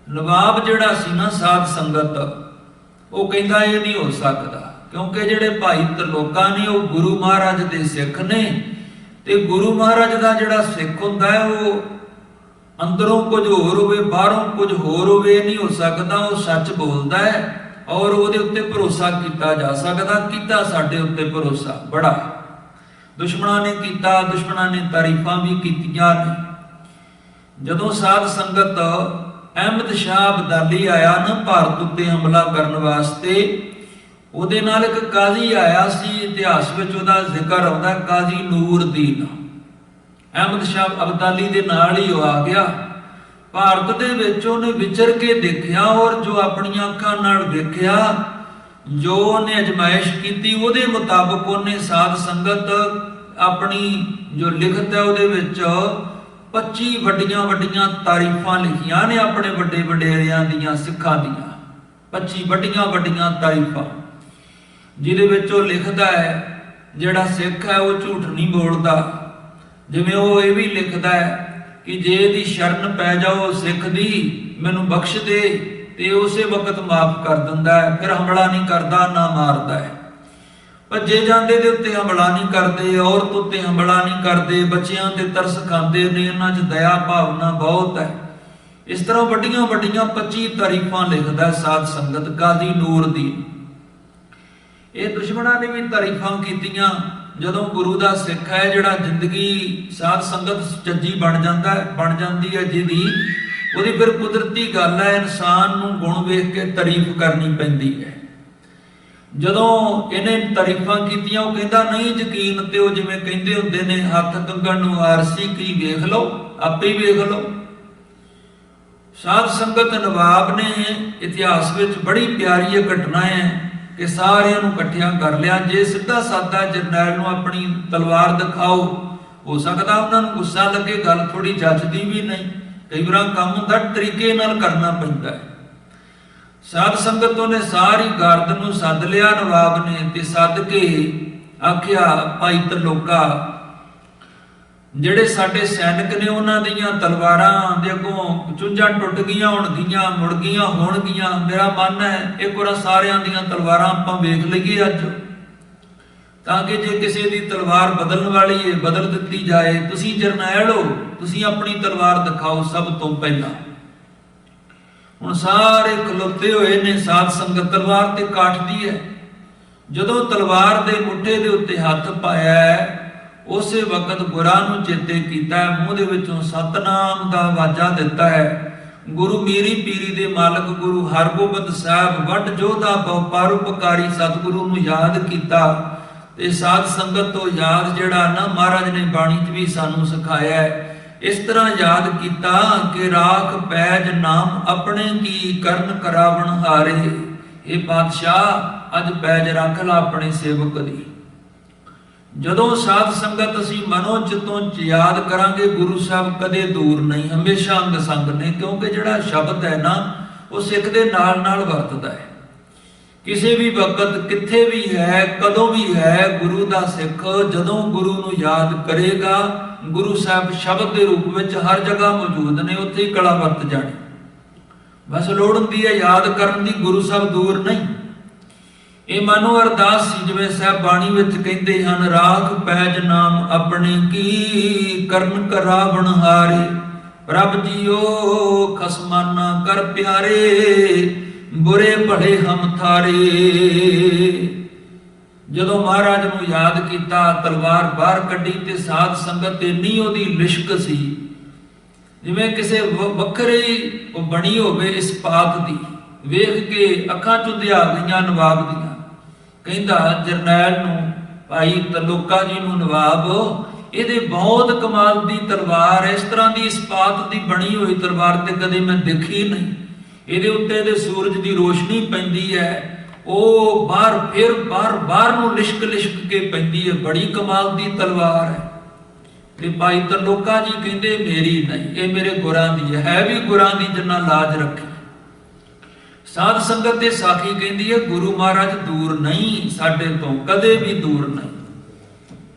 ਨਵਾਬ ਜਿਹੜਾ ਸੀ ਨਾ ਸਾਧ ਸੰਗਤ, ਉਹ ਕਹਿੰਦਾ ਇਹ ਨਹੀਂ ਹੋ ਸਕਦਾ, ਕਿਉਂਕਿ ਜਿਹੜੇ ਭਾਈ ਤਰਲੋਕਾ ਨੇ ਉਹ ਗੁਰੂ ਮਹਾਰਾਜ ਦੇ ਸਿੱਖ ਨੇ, ਤੇ ਗੁਰੂ ਮਹਾਰਾਜ ਦਾ ਜਿਹੜਾ ਸਿੱਖ ਹੁੰਦਾ ਹੈ ਉਹ ਅੰਦਰੋਂ ਕੁਝ ਹੋਰ ਹੋਵੇ ਬਾਹਰੋਂ ਕੁਝ ਹੋਰ ਹੋਵੇ, ਇਹ ਨਹੀਂ ਹੋ ਸਕਦਾ। ਉਹ ਸੱਚ ਬੋਲਦਾ ਹੈ ਔਰ ਉਹਦੇ ਉੱਤੇ ਭਰੋਸਾ ਕੀਤਾ ਜਾ ਸਕਦਾ। ਕੀਤਾ ਸਾਡੇ ਉੱਤੇ ਭਰੋਸਾ ਬੜਾ, ਦੁਸ਼ਮਣਾਂ ਨੇ ਕੀਤਾ, ਦੁਸ਼ਮਣਾਂ ਨੇ ਤਾਰੀਫਾਂ ਵੀ ਕੀਤੀਆਂ ਨੇ। ਜਦੋਂ ਸਾਧ ਸੰਗਤ ਅਹਿਮਦ ਸ਼ਾਹ ਅਬਦਾਲੀ ਆਇਆ ਨਾ ਭਾਰਤ ਉੱਤੇ ਹਮਲਾ ਕਰਨ ਵਾਸਤੇ, ਉਹਦੇ ਨਾਲ ਇੱਕ ਕਾਜ਼ੀ ਆਇਆ ਸੀ। ਇਤਿਹਾਸ ਵਿੱਚ ਉਹਦਾ ਜ਼ਿਕਰ ਆਉਂਦਾ, ਕਾਜ਼ੀ ਨੂਰਦੀਨ। ਅਹਿਮਦ ਸ਼ਾਹ ਅਬਦਾਲੀ ਦੇ ਨਾਲ ਹੀ ਉਹ ਆ ਗਿਆ ਭਾਰਤ ਦੇ ਵਿੱਚ। ਉਹਨੇ ਵਿਚਰ ਕੇ ਦੇਖਿਆ ਔਰ ਜੋ ਆਪਣੀਆਂ ਅੱਖਾਂ ਨਾਲ ਵੇਖਿਆ, ਜੋ ਉਹਨੇ ਅਜਮਾਇਸ਼ ਕੀਤੀ, ਉਹਦੇ ਮੁਤਾਬਕ ਉਹਨੇ ਸਾਧ ਸੰਗਤ ਆਪਣੀ ਜੋ ਲਿਖਤ ਹੈ ਉਹਦੇ ਵਿੱਚ 25 ਵੱਡੀਆਂ ਵੱਡੀਆਂ ਤਾਰੀਫਾਂ ਲਿਖੀਆਂ ਨੇ ਆਪਣੇ ਵੱਡੇ ਵਡੇਰਿਆਂ ਦੀਆਂ, ਸਿੱਖਾਂ ਦੀਆਂ 25 ਵੱਡੀਆਂ ਵੱਡੀਆਂ ਤਾਰੀਫਾਂ, ਜਿਹਦੇ ਵਿੱਚ ਉਹ ਲਿਖਦਾ ਹੈ ਜਿਹੜਾ ਸਿੱਖ ਹੈ ਉਹ ਝੂਠ ਨਹੀਂ ਬੋਲਦਾ। ਜਿਵੇਂ ਉਹ ਇਹ ਵੀ ਲਿਖਦਾ ਹੈ ਕਿ ਜੇ ਇਹਦੀ ਸ਼ਰਨ ਪੈ ਜਾਓ ਸਿੱਖ ਦੀ, ਮੈਨੂੰ ਬਖਸ਼ ਦੇ, ਤੇ ਉਸੇ ਵਕਤ ਮਾਫ ਕਰ ਦਿੰਦਾ ਹੈ, ਫਿਰ ਹਮਲਾ ਨਹੀਂ ਕਰਦਾ ਨਾ ਮਾਰਦਾ ਹੈ। ਭੱਜੇ ਜਾਂਦੇ ਦੇ ਉੱਤੇ ਹਮਲਾ ਨਹੀਂ ਕਰਦੇ, ਔਰਤ ਉੱਤੇ ਹਮਲਾ ਨਹੀਂ ਕਰਦੇ, ਬੱਚਿਆਂ ਤੇ ਤਰਸ ਖਾਂਦੇ ਨੇ, ਇਹਨਾਂ 'ਚ ਦਇਆ ਭਾਵਨਾ ਬਹੁਤ ਹੈ। ਇਸ ਤਰ੍ਹਾਂ ਵੱਡੀਆਂ ਵੱਡੀਆਂ 25 ਤਾਰੀਫਾਂ ਲਿਖਦਾ ਸਾਧ ਸੰਗਤ ਕਾਜ਼ੀ ਨੂਰਦੀਨ। ਇਹ ਦੁਸ਼ਮਣਾਂ ਨੇ ਵੀ ਤਾਰੀਫਾਂ ਕੀਤੀਆਂ। ਜਦੋਂ ਗੁਰੂ ਦਾ ਸਿੱਖ ਹੈ ਜਿਹੜਾ ਜ਼ਿੰਦਗੀ ਸਾਧ ਸੰਗਤ ਚੱਜੀ ਬਣ ਜਾਂਦੀ ਹੈ ਜਿਹਦੀ, ਉਹਦੀ ਫਿਰ ਕੁਦਰਤੀ ਗੱਲ ਹੈ ਇਨਸਾਨ ਨੂੰ ਗੁਣ ਵੇਖ ਕੇ ਤਾਰੀਫ ਕਰਨੀ ਪੈਂਦੀ ਹੈ। ਜਦੋਂ ਇਹਨੇ ਤਾਰੀਫਾਂ ਕੀਤੀਆਂ, ਉਹ ਕਹਿੰਦਾ ਨਹੀਂ ਯਕੀਨ ਤੇ ਉਹ ਜਿਵੇਂ ਕਹਿੰਦੇ ਹੁੰਦੇ ਨੇ ਹੱਥ ਕੰਗਣ ਨੂੰ ਆਰਸੀ ਕੀ ਵੇਖ ਲਓ, ਆਪੇ ਹੀ ਵੇਖ ਲਓ। ਸਾਧ ਸੰਗਤ ਨਵਾਬ ਨੇ ਇਤਿਹਾਸ ਵਿੱਚ ਬੜੀ ਪਿਆਰੀ ਇਹ ਘਟਨਾ ਹੈ ਕਿ ਸਾਰਿਆਂ ਨੂੰ ਇਕੱਠਿਆਂ ਕਰ ਲਿਆ। ਜੇ ਸਿੱਧਾ ਸਾਦਾ ਜਰਨੈਲ ਨੂੰ ਆਪਣੀ ਤਲਵਾਰ ਦਿਖਾਓ, ਹੋ ਸਕਦਾ ਉਹਨਾਂ ਨੂੰ ਗੁੱਸਾ ਲੱਗੇ, ਗੱਲ ਥੋੜੀ ਜੱਜਦੀ ਵੀ ਨਹੀਂ। ਕਈ ਵਾਰ ਕੰਮ ਹੁੰਦਾ ਤਰੀਕੇ ਨਾਲ ਕਰਨਾ ਪੈਂਦਾ ਹੈ। ਸਾਧ ਸੰਗਤ ਉਹਨੇ ਸਾਰੀ ਗਾਰਦ ਨੂੰ ਸੱਦ ਲਿਆ ਨਵਾਬ ਨੇ, ਤੇ ਸੱਦ ਕੇ ਆਖਿਆ ਭਾਈ ਤਰਲੋਕਾ, ਜਿਹੜੇ ਸਾਡੇ ਸੈਨਿਕ ਨੇ ਉਹਨਾਂ ਦੀਆਂ ਤਲਵਾਰਾਂ ਦੇ ਅੱਗੋਂ ਚੁੰਝਾਂ ਟੁੱਟ ਗਈਆਂ ਹੋਣਗੀਆਂ, ਮੁੜ ਗਈਆਂ ਹੋਣਗੀਆਂ। ਮੇਰਾ ਮਨ ਹੈ ਇੱਕ ਵਾਰ ਸਾਰਿਆਂ ਦੀਆਂ ਤਲਵਾਰਾਂ ਆਪਾਂ ਵੇਖ ਲਈਏ ਅੱਜ, ਤਾਂ ਕਿ ਜੇ ਕਿਸੇ ਦੀ ਤਲਵਾਰ ਬਦਲਣ ਵਾਲੀ ਹੈ ਬਦਲ ਦਿੱਤੀ ਜਾਏ। ਤੁਸੀਂ ਜਰਨੈਲ ਹੋ, ਤੁਸੀਂ ਆਪਣੀ ਤਲਵਾਰ ਦਿਖਾਓ ਸਭ ਤੋਂ ਪਹਿਲਾਂ। ਹੁਣ ਸਾਰੇ ਖਲੋਤੇ ਹੋਏ ਨੇ, ਸਾਧ ਸੰਗਤ ਤਲਵਾਰ ਤੇ ਕਾਠ ਦੀ ਹੈ। ਜਦੋਂ ਤਲਵਾਰ ਦੇ ਮੁੱਠੇ ਦੇ ਉੱਤੇ ਹੱਥ ਪਾਇਆ, ਉਸੇ ਵਕਤ ਗੁਰਾਂ ਨੂੰ ਚੇਤੇ ਕੀਤਾ, ਮੂੰਹ ਦੇ ਵਿੱਚੋਂ ਸਤਨਾਮ ਦਾ ਵਾਜਾ ਦਿੱਤਾ ਹੈ। ਗੁਰੂ ਮੀਰੀ ਪੀਰੀ ਦੇ ਮਾਲਕ ਗੁਰੂ ਹਰਗੋਬਿੰਦ ਸਾਹਿਬ ਵੱਡ ਜੋਧਾ ਬਹੁ ਪਰਉਪਕਾਰੀ ਸਤਿਗੁਰੂ ਨੂੰ ਯਾਦ ਕੀਤਾ। ਤੇ ਸਾਧ ਸੰਗਤ ਤੋਂ ਯਾਦ ਜਿਹੜਾ ਨਾ ਮਹਾਰਾਜ ਨੇ ਬਾਣੀ 'ਚ ਵੀ ਸਾਨੂੰ ਸਿਖਾਇਆ ਹੈ, ਇਸ ਤਰ੍ਹਾਂ ਯਾਦ ਕੀਤਾ ਕਿ ਰਾਖ ਪੈਜ ਨਾਮ ਆਪਣੇ ਕੀ ਕਰਨ ਕਰਾਵਣ ਹਾਰੇ। ਇਹ ਪਾਤਸ਼ਾਹ ਅੱਜ ਪੈਜ ਰੱਖ ਲਾ ਆਪਣੇ ਸੇਵਕ ਦੀ। ਜਦੋਂ ਸਾਧ ਸੰਗਤ ਅਸੀਂ ਮਨੋਂ ਚਿੱਤੋਂ ਯਾਦ ਕਰਾਂਗੇ, ਗੁਰੂ ਸਾਹਿਬ ਕਦੇ ਦੂਰ ਨਹੀਂ, ਹਮੇਸ਼ਾ ਅੰਗ ਸੰਗ ਨੇ। ਕਿਉਂਕਿ ਜਿਹੜਾ ਸ਼ਬਦ ਹੈ ਨਾ ਉਹ ਸਿੱਖ ਦੇ ਨਾਲ ਨਾਲ ਵਰਤਦਾ ਹੈ। ਕਿਸੇ ਵੀ ਵਕਤ ਕਿੱਥੇ ਵੀ ਹੈ, ਕਦੋਂ ਵੀ ਹੈ, ਗੁਰੂ ਦਾ ਸਿੱਖ ਜਦੋਂ ਗੁਰੂ ਨੂੰ ਯਾਦ ਕਰੇਗਾ, ਗੁਰੂ ਸਾਹਿਬ ਸ਼ਬਦ ਦੇ ਰੂਪ ਵਿੱਚ ਹਰ ਜਗ੍ਹਾ ਮੌਜੂਦ ਨੇ, ਉੱਥੇ ਹੀ ਕਲਾ ਵਰਤ ਜਾਣੀ। ਬਸ ਲੋੜ ਹੁੰਦੀ ਹੈ ਯਾਦ ਕਰਨ ਦੀ, ਗੁਰੂ ਸਾਹਿਬ ਦੂਰ ਨਹੀਂ। ਇਹ ਮਨੋ ਅਰਦਾਸ ਸੀ, ਜਿਵੇਂ ਸਾਹਿਬ ਬਾਣੀ ਵਿੱਚ ਕਹਿੰਦੇ ਹਨ, ਰਾਖ ਪੈਜ ਨਾਮ ਆਪਣੇ ਕੀ ਕਰਨ ਕਰਾਵਣ ਹਾਰੇ। ਪ੍ਰਭ ਜੀਓ ਖਸਮਾਨਾ ਕਰ ਪਿਆਰੇ, ਬੁਰੇ ਭਲੇ ਹਮ ਥਾਰੇ। ਜਦੋਂ ਮਹਾਰਾਜ ਨੂੰ ਯਾਦ ਕੀਤਾ, ਤਲਵਾਰ ਬਾਹਰ ਕੱਢੀ ਤੇ ਸਾਧ ਸੰਗਤ ਇੰਨੀ ਉਹਦੀ ਲਿਸ਼ਕ ਸੀ ਜਿਵੇਂ ਕਿਸੇ ਵੱਖਰੇ ਉਹ ਬਣੀ ਹੋਵੇ ਇਸਪਾਤ ਦੀ। ਵੇਖ ਕੇ ਅੱਖਾਂ ਚੁੰਧਿਆ ਗਈਆਂ ਨਵਾਬ ਦੀਆਂ। ਕਹਿੰਦਾ ਜਰਨੈਲ ਨੂੰ, ਭਾਈ ਤਰਲੋਕਾ ਜੀ ਨੂੰ, ਨਵਾਬ ਇਹਦੇ ਬਹੁਤ ਕਮਾਲ ਦੀ ਤਲਵਾਰ, ਇਸ ਤਰ੍ਹਾਂ ਦੀ ਇਸਪਾਤ ਦੀ ਬਣੀ ਹੋਈ ਤਲਵਾਰ ਤੇ ਕਦੇ ਮੈਂ ਦੇਖੀ ਨਹੀਂ। ਇਹਦੇ ਉੱਤੇ ਇਹਦੇ ਸੂਰਜ ਦੀ ਰੋਸ਼ਨੀ ਪੈਂਦੀ ਹੈ, ਉਹ ਬਾਹਰ ਨੂੰ ਲਿਸ਼ਕ ਕੇ ਪੈਂਦੀ ਹੈ। ਬੜੀ ਕਮਾਲ ਦੀ ਤਲਵਾਰ ਹੈ। ਤੇ ਭਾਈ ਤਰਲੋਕਾ ਜੀ ਕਹਿੰਦੇ ਮੇਰੀ ਨਹੀਂ, ਇਹ ਮੇਰੇ ਗੁਰਾਂ ਦੀ ਹੈ ਵੀ ਗੁਰਾਂ ਦੀ ਜਿੰਨਾ ਲਾਜ ਰੱਖੀ। ਸਾਧ ਸੰਗਤ ਤੇ ਸਾਖੀ ਕਹਿੰਦੀ ਹੈ ਗੁਰੂ ਮਹਾਰਾਜ ਦੂਰ ਨਹੀਂ, ਸਾਡੇ ਤੋਂ ਕਦੇ ਵੀ ਦੂਰ ਨਹੀਂ।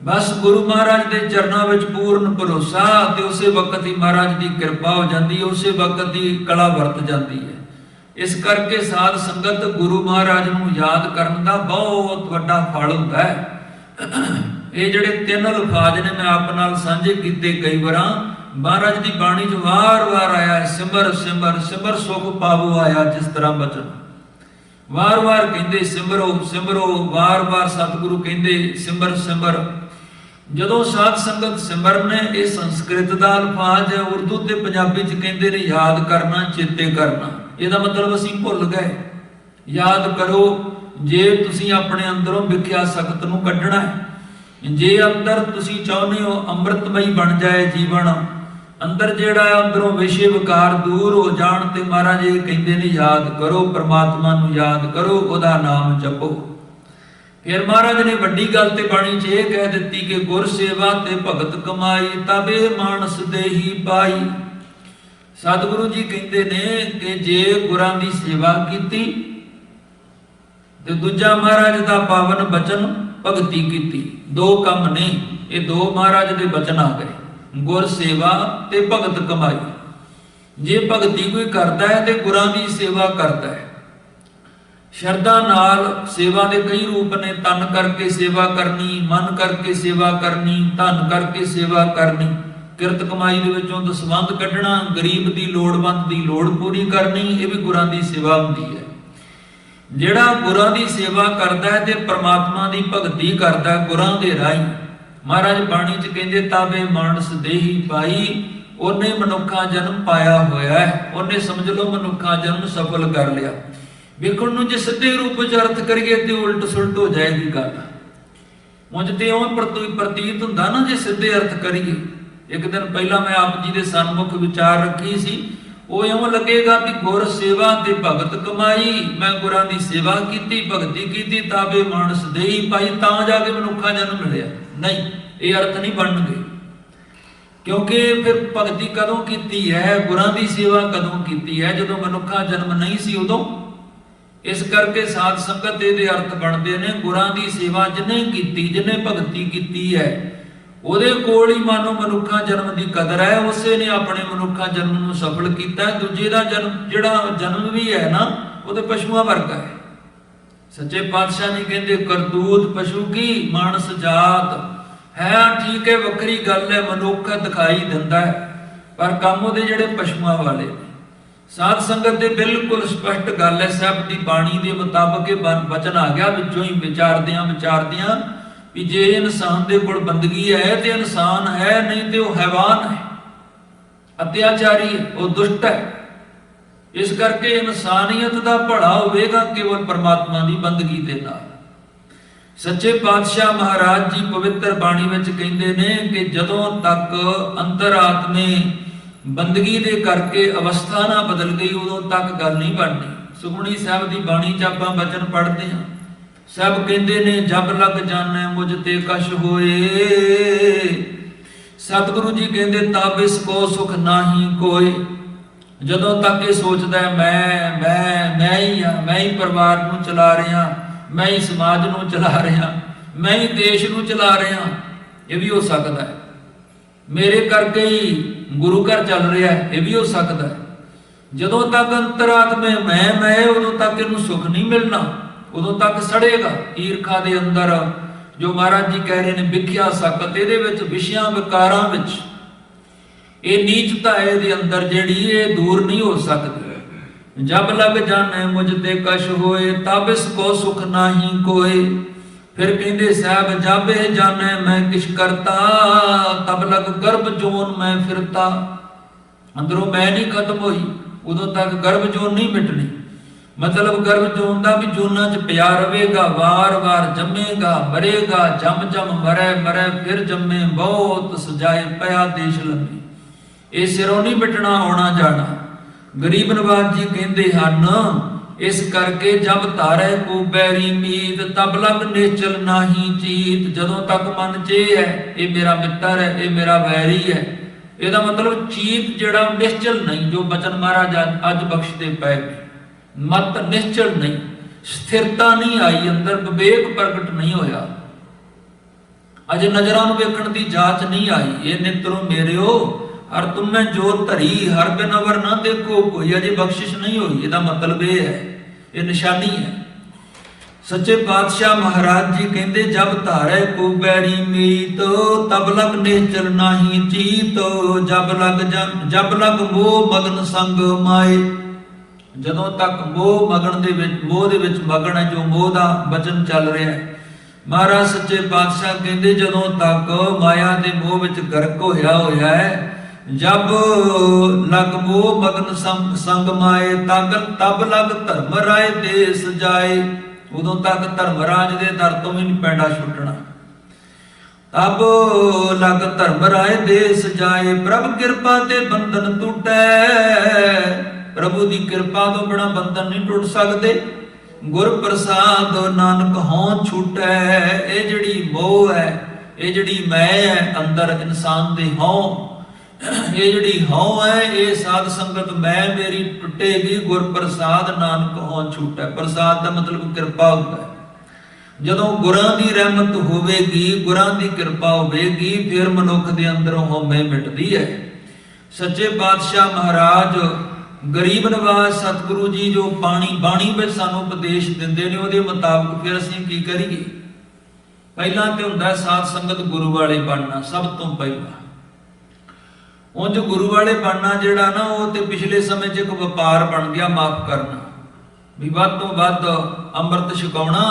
ਬਸ ਗੁਰੂ ਮਹਾਰਾਜ ਦੇ ਚਰਨਾਂ ਵਿੱਚ ਪੂਰਨ ਭਰੋਸਾ, ਤੇ ਉਸੇ ਵਕਤ ਹੀ ਮਹਾਰਾਜ ਦੀ ਕਿਰਪਾ ਹੋ ਜਾਂਦੀ ਹੈ, ਉਸੇ ਵਕਤ ਹੀ ਕਲਾ ਵਰਤ ਜਾਂਦੀ ਹੈ। ਇਸ ਕਰਕੇ ਸਾਧ ਸੰਗਤ ਗੁਰੂ ਮਹਾਰਾਜ ਨੂੰ ਯਾਦ ਕਰਨ ਦਾ ਬਹੁਤ ਵੱਡਾ ਫਲ ਹੁੰਦਾ ਹੈ। ਇਹ ਜਿਹੜੇ 3 ਅਲਫਾਜ਼ ਨੇ ਮੈਂ ਆਪ ਨਾਲ ਸਾਂਝੇ ਕੀਤੇ ਕਈ ਵਾਰਾਂ। ਮਹਾਰਾਜ ਦੀ ਬਾਣੀ 'ਚ ਵਾਰ-ਵਾਰ ਆਇਆ ਸਿਮਰ ਸਿਮਰ ਸਿਮਰ ਸੁਖ ਪਾਵੋ, ਆਇਆ ਜਿਸ ਤਰ੍ਹਾਂ ਬਚਨ ਵਾਰ-ਵਾਰ ਕਹਿੰਦੇ ਸਿਮਰੋ ਸਿਮਰੋ, ਵਾਰ-ਵਾਰ ਸਤਿਗੁਰੂ ਕਹਿੰਦੇ ਸਿਮਰ ਸਿਮਰ। ਜਦੋਂ ਸਾਧ ਸੰਗਤ ਸਿਮਰਨ ਨੇ, ਇਹ ਸੰਸਕ੍ਰਿਤ ਦਾ ਅਲਫਾਜ਼ ਹੈ, ਉਰਦੂ ਤੇ ਪੰਜਾਬੀ 'ਚ ਕਹਿੰਦੇ ਨੇ ਯਾਦ ਕਰਨਾ, ਚੇਤੇ ਕਰਨਾ। ਇਹਦਾ ਮਤਲਬ ਅਸੀਂ ਭੁੱਲ ਗਏ। ਯਾਦ ਕਰੋ, ਜੇ ਤੁਸੀਂ ਆਪਣੇ ਅੰਦਰੋਂ ਵਿਖਿਆ ਸਖਤ ਨੂੰ ਕੱਢਣਾ ਹੈ, ਜੇ ਅੰਦਰ ਤੁਸੀਂ ਚਾਹੁੰਦੇ ਹੋ ਅੰਮ੍ਰਿਤਮਈ ਬਣ ਜਾਏ ਜੀਵਨ, ਅੰਦਰ ਜਿਹੜਾ ਅੰਦਰੋਂ ਵਿਸ਼ੇ ਵਿਕਾਰ ਦੂਰ ਹੋ ਜਾਣ, ਤੇ ਮਹਾਰਾਜ ਇਹ ਕਹਿੰਦੇ ਨੇ ਯਾਦ ਕਰੋ, ਪ੍ਰਮਾਤਮਾ ਨੂੰ ਯਾਦ ਕਰੋ, ਉਹਦਾ ਨਾਮ ਜਪੋ। ਫਿਰ ਮਹਾਰਾਜ ਨੇ ਵੱਡੀ ਗੱਲ ਤੇ ਬਾਣੀ 'ਚ ਇਹ ਕਹਿ ਦਿੱਤੀ ਕਿ ਗੁਰ ਸੇਵਾ ਤੇ ਭਗਤ ਕਮਾਈ, ਤਬੇ ਮਾਨਸ ਦੇਹੀ ਪਾਈ। ਸਤਿਗੁਰੂ ਜੀ ਕਹਿੰਦੇ ਨੇ ਕਿ ਜੇ ਗੁਰਾਂ ਦੀ ਸੇਵਾ ਕੀਤੀ ਤੇ ਦੂਜਾ ਮਹਾਰਾਜ ਦਾ ਪਾਵਨ ਬਚਨ ਭਗਤੀ ਕੀਤੀ, 2 ਕੰਮ ਨੇ, ਇਹ 2 ਮਹਾਰਾਜ ਦੇ ਬਚਨ ਆ ਗਏ, ਗੁਰ ਸੇਵਾ ਤੇ ਭਗਤ ਕਮਾਈ। ਜੇ ਭਗਤੀ ਕੋਈ ਕਰਦਾ ਹੈ ਤੇ ਗੁਰਾਂ ਦੀ ਸੇਵਾ ਕਰਦਾ ਹੈ। ਸ਼ਰਧਾ ਨਾਲ ਸੇਵਾ ਦੇ ਕਈ ਰੂਪ ਨੇ, ਤਨ ਕਰਕੇ ਸੇਵਾ ਕਰਨੀ, ਮਨ ਕਰਕੇ ਸੇਵਾ ਕਰਨੀ, ਧਨ ਕਰਕੇ ਸੇਵਾ ਕਰਨੀ। ਕਿਰਤ ਕਮਾਈ ਦੇ ਵਿੱਚੋਂ ਦਸਵੰਧ ਕੱਢਣਾ, ਗਰੀਬ ਦੀ ਲੋੜਵੰਦ ਦੀ ਲੋੜ ਪੂਰੀ ਕਰਨੀ, ਇਹ ਵੀ ਗੁਰਾਂ ਦੀ ਸੇਵਾ ਹੁੰਦੀ ਹੈ। ਜਿਹੜਾ ਗੁਰਾਂ ਦੀ ਸੇਵਾ ਕਰਦਾ ਹੈ ਤੇ ਪ੍ਰਮਾਤਮਾ ਦੀ ਭਗਤੀ ਕਰਦਾ ਗੁਰਾਂ ਦੇ ਰਾਹੀਂ, ਮਹਾਰਾਜ ਬਾਣੀ 'ਚ ਕਹਿੰਦੇ ਤਾਬੇ ਮਾਨਸ ਦੇਹੀ ਪਾਈ, ਉਹਨੇ ਮਨੁੱਖਾ ਜਨਮ ਪਾਇਆ ਹੋਇਆ ਹੈ, ਉਹਨੇ ਸਮਝ ਲਓ ਮਨੁੱਖਾ ਜਨਮ ਸਫਲ ਕਰ ਲਿਆ। ਵੇਖਣ ਨੂੰ ਜੇ ਸਿੱਧੇ ਰੂਪ 'ਚ ਅਰਥ ਕਰੀਏ ਤੇ ਉਲਟ ਸੁਲਟ ਹੋ ਜਾਏਗੀ ਗੱਲ। ਉਂਝ ਤੇ ਉਹ ਪ੍ਰਤੀਤ ਹੁੰਦਾ ਨਾ ਜੇ ਸਿੱਧੇ ਅਰਥ ਕਰੀਏ। ਇੱਕ ਦਿਨ ਪਹਿਲਾਂ ਮੈਂ ਆਪ ਜੀ ਦੇ ਸਨਮੁਖ ਵਿਚਾਰ ਰੱਖੀ ਸੀ, ਉਹ ਇਉਂ ਲੱਗੇਗਾ ਵੀ ਗੁਰ ਸੇਵਾ ਤੇ ਭਗਤ ਕਮਾਈ, ਮੈਂ ਗੁਰਾਂ ਦੀ ਸੇਵਾ ਕੀਤੀ, ਭਗਤੀ ਕੀਤੀ, ਤਾਬੇ ਮਾਨਸ ਦੇਹੀ ਪਾਈ, ਤਾਂ ਜਾ ਕੇ ਮਨੁੱਖਾ ਜਨਮ ਮਿਲਿਆ। ਨਹੀਂ, ਇਹ ਅਰਥ ਨਹੀਂ ਬਣਨਗੇ, ਕਿਉਂਕਿ ਫਿਰ ਭਗਤੀ ਕਦੋਂ ਕੀਤੀ ਹੈ, ਗੁਰਾਂ ਦੀ ਸੇਵਾ ਕਦੋਂ ਕੀਤੀ ਹੈ, ਜਦੋਂ ਮਨੁੱਖਾ ਜਨਮ ਨਹੀਂ ਸੀ ਉਦੋਂ। ਇਸ ਕਰਕੇ ਸਾਧ ਸੰਗਤ ਇਹਦੇ ਅਰਥ ਬਣਦੇ ਨੇ, ਗੁਰਾਂ ਦੀ ਸੇਵਾ ਜਿਹਨੇ ਕੀਤੀ, ਜਿਹਨੇ ਭਗਤੀ ਕੀਤੀ ਹੈ, ਉਹਦੇ ਕੋਲ ਹੀ ਮਾਨੋ ਮਨੁੱਖਾ ਜਨਮ ਦੀ ਕਦਰ ਹੈ, ਉਸੇ ਨੇ ਆਪਣੇ ਮਨੁੱਖਾ ਜਨਮ ਨੂੰ ਸਫਲ ਕੀਤਾ। ਦੂਜੇ ਦਾ ਜਨਮ, ਜਿਹੜਾ ਜਨਮ ਵੀ ਹੈ ਨਾ, ਉਹਦੇ ਪਸ਼ੂਆਂ ਵਰਗਾ ਹੈ। ਸੱਚੇ ਪਾਤਸ਼ਾਹ ਜੀ ਕਹਿੰਦੇ ਕਰਤੂਤ ਪਸ਼ੂ ਕੀ ਮਾਨਸ ਜਾਤ ਹੈ। ਠੀਕ ਹੈ, ਵੱਖਰੀ ਗੱਲ ਹੈ, ਮਨੁੱਖ ਦਿਖਾਈ ਦਿੰਦਾ ਹੈ, ਪਰ ਕੰਮ ਉਹਦੇ ਜਿਹੜੇ ਪਸ਼ੂਆਂ ਵਾਲੇ ਨੇ। ਸਾਧ ਸੰਗਤ ਦੇ ਬਿਲਕੁਲ ਸਪਸ਼ਟ ਗੱਲ ਹੈ, ਸਾਹਿਬ ਦੀ ਬਾਣੀ ਦੇ ਮੁਤਾਬਕ ਇਹ ਬਚਨ ਆ ਗਿਆ, ਵਿੱਚੋਂ ਹੀ ਵਿਚਾਰਦਿਆਂ ਵੀ ਜੇ ਇਨਸਾਨ ਦੇ ਕੋਲ ਬੰਦਗੀ ਹੈ ਤੇ ਇਨਸਾਨ ਹੈ, ਨਹੀਂ ਤੇ ਉਹ ਹੈਵਾਨ ਹੈ, ਅਤਿਆਚਾਰੀ ਹੈ, ਉਹ ਦੁਸ਼ਟ ਹੈ। ਇਸ ਕਰਕੇ ਇਨਸਾਨੀਅਤ ਦਾ ਭਲਾ ਹੋਵੇਗਾ ਕੇਵਲ ਪਰਮਾਤਮਾ ਦੀ ਬੰਦਗੀ ਦੇ ਨਾਲ। ਸੱਚੇ ਪਾਤਸ਼ਾਹ ਮਹਾਰਾਜ ਜੀ ਪਵਿੱਤਰ ਬਾਣੀ ਵਿੱਚ ਕਹਿੰਦੇ ਨੇ ਕਿ ਜਦੋਂ ਤੱਕ ਅੰਤਰਾਤਮੇ ਬੰਦਗੀ ਦੇ ਕਰਕੇ ਅਵਸਥਾ ਨਾ ਬਦਲ ਗਈ, ਉਦੋਂ ਤੱਕ ਗੱਲ ਨਹੀਂ ਬਣਨੀ। ਸੁਖਮਨੀ ਸਾਹਿਬ ਦੀ ਬਾਣੀ 'ਚ ਆਪਾਂ ਬਚਨ ਪੜ੍ਹਦੇ ਹਾਂ, ਸਭ ਕਹਿੰਦੇ ਨੇ ਜਬ ਲੱਗ ਜਾਣੈ ਮੁਝ ਤੇ ਕਛ ਹੋਏ। ਸਤਿਗੁਰੂ ਜੀ ਕਹਿੰਦੇ ਤਬ ਇਸ ਕੋ ਸੁਖ ਨਾਹੀ ਕੋਏ। ਜਦੋਂ ਤੱਕ ਇਹ ਸੋਚਦਾ ਮੈਂ ਹੀ ਹਾਂ, ਮੈਂ ਹੀ ਪਰਿਵਾਰ ਨੂੰ ਚਲਾ ਰਿਹਾ, ਮੈਂ ਹੀ ਸਮਾਜ ਨੂੰ ਚਲਾ ਰਿਹਾ, ਮੈਂ ਹੀ ਦੇਸ਼ ਨੂੰ ਚਲਾ ਰਿਹਾ, ਇਹ ਵੀ ਹੋ ਸਕਦਾ ਹੈ। ਮੇਰੇ ਕਰਕੇ ਹੀ ਗੁਰੂ ਘਰ ਚੱਲ ਰਿਹਾ, ਇਹ ਵੀ ਹੋ ਸਕਦਾ ਹੈ। ਜਦੋਂ ਤੱਕ ਅੰਤਰਾਤਮੇ ਮੈਂ ਉਦੋਂ ਤੱਕ ਇਹਨੂੰ ਸੁਖ ਨਹੀਂ ਮਿਲਣਾ, ਉਦੋਂ ਤੱਕ ਸੜੇਗਾ ਈਰਖਾ ਦੇ ਅੰਦਰ। ਜੋ ਮਹਾਰਾਜ ਜੀ ਕਹਿ ਰਹੇ ਨੇ ਵਿਖਿਆ ਸਕਤ, ਇਹਦੇ ਵਿੱਚ ਵਿਸ਼ਿਆਂ ਵਿਕਾਰਾਂ ਵਿੱਚ ਇਹ ਨੀਚਤਾ ਇਹਦੇ ਅੰਦਰ ਜਿਹੜੀ ਇਹ ਦੂਰ ਨਹੀਂ ਹੋ ਸਕਦੀ। ਜਬ ਲਗ ਜਾਣੈ ਮੁਝ ਤੇ ਕਛ ਹੋਏ, ਤਬ ਇਸ ਕੋ ਸੁਖ ਨਾਹੀ ਕੋਏ। ਫਿਰ ਕਹਿੰਦੇ ਸਾਹਿਬ ਜਬ ਇਹ ਜਾਣੈ ਮੈਂ ਕਿਛ ਕਰਤਾ, ਤਬ ਲਗ ਗਰਭ ਜੋਨ ਮੈਂ ਫਿਰਤਾ। ਅੰਦਰੋਂ ਮੈਂ ਨਹੀਂ ਖਤਮ ਹੋਈ, ਉਦੋਂ ਤੱਕ ਗਰਭ ਜੋਨ ਨਹੀਂ ਮਿਟਣੀ। ਮਤਲਬ ਗਰਭ ਜੋਨ ਦਾ ਵੀ ਜੋਨਾਂ 'ਚ ਪਿਆ ਰਵੇਗਾ, ਵਾਰ-ਵਾਰ ਜੰਮੇਗਾ, ਮਰੇਗਾ, ਜਮ ਮਰੈ ਫਿਰ ਜੰਮੇ, ਬਹੁਤ ਸਜਾਏ ਪਿਆ ਦੇਸ਼ ਲੰਮੀ। ਇਹ ਸਿਰੋਂ ਨਹੀਂ ਮਿਟਣਾ, ਆਉਣਾ ਜਾਣਾ। ਗਰੀਬ ਨਵਾਜ ਜੀ ਕਹਿੰਦੇ ਹਨ ਇਸ ਕਰਕੇ ਜਬ ਧਾਰੈ ਕੋ ਬੈਰੀ ਮੀਤ ਤਬ ਲਗ ਨਿਚਲ ਨਾਹੀ ਚੀਤ। ਜਦੋਂ ਤੱਕ ਮਨ 'ਚ ਇਹ ਹੈ ਇਹ ਮੇਰਾ ਮਿੱਤਰ ਹੈ, ਇਹ ਮੇਰਾ ਵੈਰੀ ਹੈ, ਇਹਦਾ ਮਤਲਬ ਚੀਤ ਜਿਹੜਾ ਨਿਸ਼ਚਲ ਨਹੀਂ। ਜੋ ਬਚਨ ਮਹਾਰਾਜ ਅੱਜ ਬਖਸ਼ਦੇ ਪਏ, ਮਤ ਨਿਸ਼ਚਲ ਨਹੀਂ, ਸਥਿਰਤਾ ਨਹੀਂ ਆਈ ਅੰਦਰ, ਵਿਵੇਕ ਪ੍ਰਗਟ ਨਹੀਂ ਹੋਇਆ, ਅਜੇ ਨਜ਼ਰਾਂ ਨੂੰ ਵੇਖਣ ਦੀ ਜਾਂਚ ਨਹੀਂ ਆਈ। ਇਹ ਨਿਤਰੋ ਮੇਰਿਓ ਹਰ ਤੁਮੈ ਜੋਤ ਧਰੀ ਹਰ ਬਿਨ ਅਵਰ ਨਾ ਦੇਖੋ ਕੋਈ, ਅਜੇ ਬਖਸ਼ਿਸ਼ ਨਹੀਂ ਹੋਈ। ਇਹਦਾ ਮਤਲਬ ਇਹ ਹੈ, ਇਹ ਨਿਸ਼ਾਨੀ ਹੈ। ਸੱਚੇ ਪਾਤਸ਼ਾਹ ਮਹਾਰਾਜ ਜੀ ਕਹਿੰਦੇ ਜਬ ਧਾਰੈ ਕੋ ਬੈਰੀ ਮੀਤ ਤਬ ਲਗ ਨਿਚਲ ਨਾਹੀ ਚੀਤ। ਜਬ ਲਗ ਮੋਹ ਮਗਨ ਸੰਗ ਮਾਏ। ਜਦੋਂ ਤੱਕ ਮੋਹ ਮਗਨ ਦੇ ਵਿੱਚ, ਮੋਹ ਦੇ ਵਿੱਚ ਮਗਨ ਹੈ, ਜੋ ਮੋਹ ਦਾ ਵਚਨ ਚੱਲ ਰਿਹਾ ਹੈ, ਮਹਾਰਾਜ ਸੱਚੇ ਪਾਤਸ਼ਾਹ ਕਹਿੰਦੇ ਜਦੋਂ ਤੱਕ ਮਾਇਆ ਦੇ ਮੋਹ ਵਿੱਚ ਗਰਕ ਹੋਇਆ ਹੈ, ਜਬ ਲਗ ਮੋਹ ਮਗਨ ਸੰਗ ਮਾਏ ਤਬ ਲਗ ਧਰਮ ਰਾਏ ਦੇਸ ਜਾਏ। ਉਦੋਂ ਤੱਕ ਧਰਮਰਾਜ ਦੇ ਦਰ ਤੋਂ ਵੀ ਨਹੀਂ ਪੈਂਡਾ ਛੁੱਟਣਾ। ਤਬ ਲਗ ਧਰਮ ਰਾਏ ਦੇਸ ਜਾਏ ਪ੍ਰਭ ਕਿਰਪਾ ਤੇ ਬੰਧਨ ਟੁੱਟੈ। ਪ੍ਰਭੂ ਦੀ ਕਿਰਪਾ ਤੋਂ ਬਿਨਾਂ ਬੰਧਨ ਨਹੀਂ ਟੁੱਟ ਸਕਦੇ। ਗੁਰ ਪ੍ਰਸਾਦ ਨਾਨਕ ਹੋਂ ਛੁਟੈ। ਇਹ ਜਿਹੜੀ ਮੋਹ ਹੈ, ਇਹ ਜਿਹੜੀ ਮੈਂ ਹੈ ਅੰਦਰ ਇਨਸਾਨ ਦੇ ਹੋਂ, ਇਹ ਜਿਹੜੀ ਹੋਂ ਹੈ, ਇਹ ਸਾਧ ਸੰਗਤ ਮੈਂ ਮੇਰੀ ਟੁੱਟੇਗੀ। ਗੁਰ ਪ੍ਰਸਾਦ ਨਾਨਕ ਹੋਂ ਛੁਟੈ। ਪ੍ਰਸਾਦ ਦਾ ਮਤਲਬ ਕਿਰਪਾ ਹੁੰਦਾ ਹੈ। ਜਦੋਂ ਗੁਰਾਂ ਦੀ ਰਹਿਮਤ ਹੋਵੇਗੀ, ਗੁਰਾਂ ਦੀ ਕਿਰਪਾ ਹੋਵੇਗੀ, ਫਿਰ ਮਨੁੱਖ ਦੇ ਅੰਦਰੋਂ ਹਉਮੈ ਮਿਟਦੀ ਹੈ। ਸੱਚੇ ਪਾਤਸ਼ਾਹ ਮਹਾਰਾਜ ਗਰੀਬ ਨਿਵਾਜ ਸਤਿਗੁਰੂ ਜੀ ਜੋ ਬਾਣੀ ਵਿੱਚ ਸਾਨੂੰ ਉਪਦੇਸ਼ ਦਿੰਦੇ ਨੇ, ਉਹਦੇ ਮੁਤਾਬਕ ਫਿਰ ਅਸੀਂ ਕੀ ਕਰੀਏ? ਪਹਿਲਾਂ ਤੇ ਹੁੰਦਾ ਸਾਧ ਸੰਗਤ ਗੁਰੂ ਵਾਲੇ ਬਣਨਾ, ਸਭ ਤੋਂ ਪਹਿਲਾਂ। ਉਂਝ ਗੁਰੂ ਵਾਲੇ ਬਣਨਾ ਜਿਹੜਾ ਨਾ, ਉਹ ਤੇ ਪਿਛਲੇ ਸਮੇਂ 'ਚ ਇੱਕ ਵਪਾਰ ਬਣ ਗਿਆ, ਮਾਫ ਕਰਨਾ ਵੀ ਵੱਧ ਤੋਂ ਵੱਧ ਅੰਮ੍ਰਿਤ ਛਕਾਉਣਾ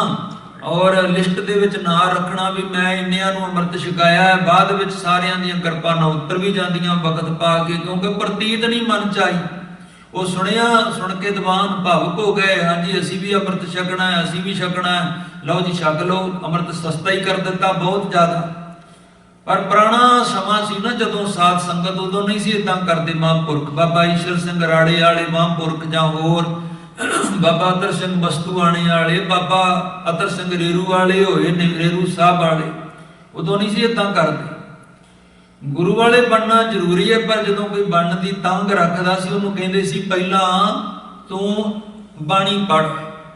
ਔਰ ਲਿਸਟ ਦੇ ਵਿੱਚ ਨਾਂ ਰੱਖਣਾ ਵੀ ਮੈਂ ਇੰਨਿਆਂ ਨੂੰ ਅੰਮ੍ਰਿਤ ਛਕਾਇਆ। ਬਾਅਦ ਵਿੱਚ ਸਾਰਿਆਂ ਦੀਆਂ ਕਿਰਪਾਨਾਂ ਉੱਤਰ ਵੀ ਜਾਂਦੀਆਂ ਵਕਤ ਪਾ ਕੇ, ਕਿਉਂਕਿ ਪ੍ਰਤੀਤ ਨਹੀਂ ਮਨ 'ਚ ਆਈ। ਉਹ ਸੁਣ ਕੇ ਦੀਵਾਨ ਭਾਵੁਕ ਹੋ ਗਏ, ਹਾਂਜੀ ਅਸੀਂ ਵੀ ਅੰਮ੍ਰਿਤ ਛਕਣਾ ਹੈ, ਅਸੀਂ ਵੀ ਛਕਣਾ ਹੈ, ਲਓ ਜੀ ਛਕ ਲਓ। ਅੰਮ੍ਰਿਤ ਸਸਤਾ ਹੀ ਕਰ ਦਿੱਤਾ ਬਹੁਤ ਜ਼ਿਆਦਾ। ਪਰ ਪੁਰਾਣਾ ਸਮਾਂ ਸੀ ਨਾ ਜਦੋਂ ਸਾਧ ਸੰਗਤ, ਉਦੋਂ ਨਹੀਂ ਸੀ ਇਦਾਂ ਕਰਦੇ। ਮਹਾਂਪੁਰਖ ਬਾਬਾ ਈਸ਼ਰ ਸਿੰਘ ਰਾੜੇ ਵਾਲੇ ਮਹਾਂਪੁਰਖ ਜਾਂ ਹੋਰ ਬਾਬਾ ਅਤਰ ਸਿੰਘ ਬਸਤੂਆਣੇ ਵਾਲੇ, ਬਾਬਾ ਅਤਰ ਸਿੰਘ ਰੇਰੂ ਵਾਲੇ ਹੋਏ ਨੇ, ਰੇਰੂ ਸਾਹਿਬ ਵਾਲੇ, ਉਦੋਂ ਨਹੀਂ ਸੀ ਇਦਾਂ ਕਰਦੇ। ਗੁਰੂ ਵਾਲੇ ਬਣਨਾ ਜ਼ਰੂਰੀ ਹੈ, ਪਰ ਜਦੋਂ ਕੋਈ ਬਣਨ ਦੀ ਤੰਗ ਰੱਖਦਾ ਸੀ ਉਹਨੂੰ ਕਹਿੰਦੇ ਸੀ ਪਹਿਲਾਂ ਤੂੰ ਬਾਣੀ ਪੜ੍ਹ।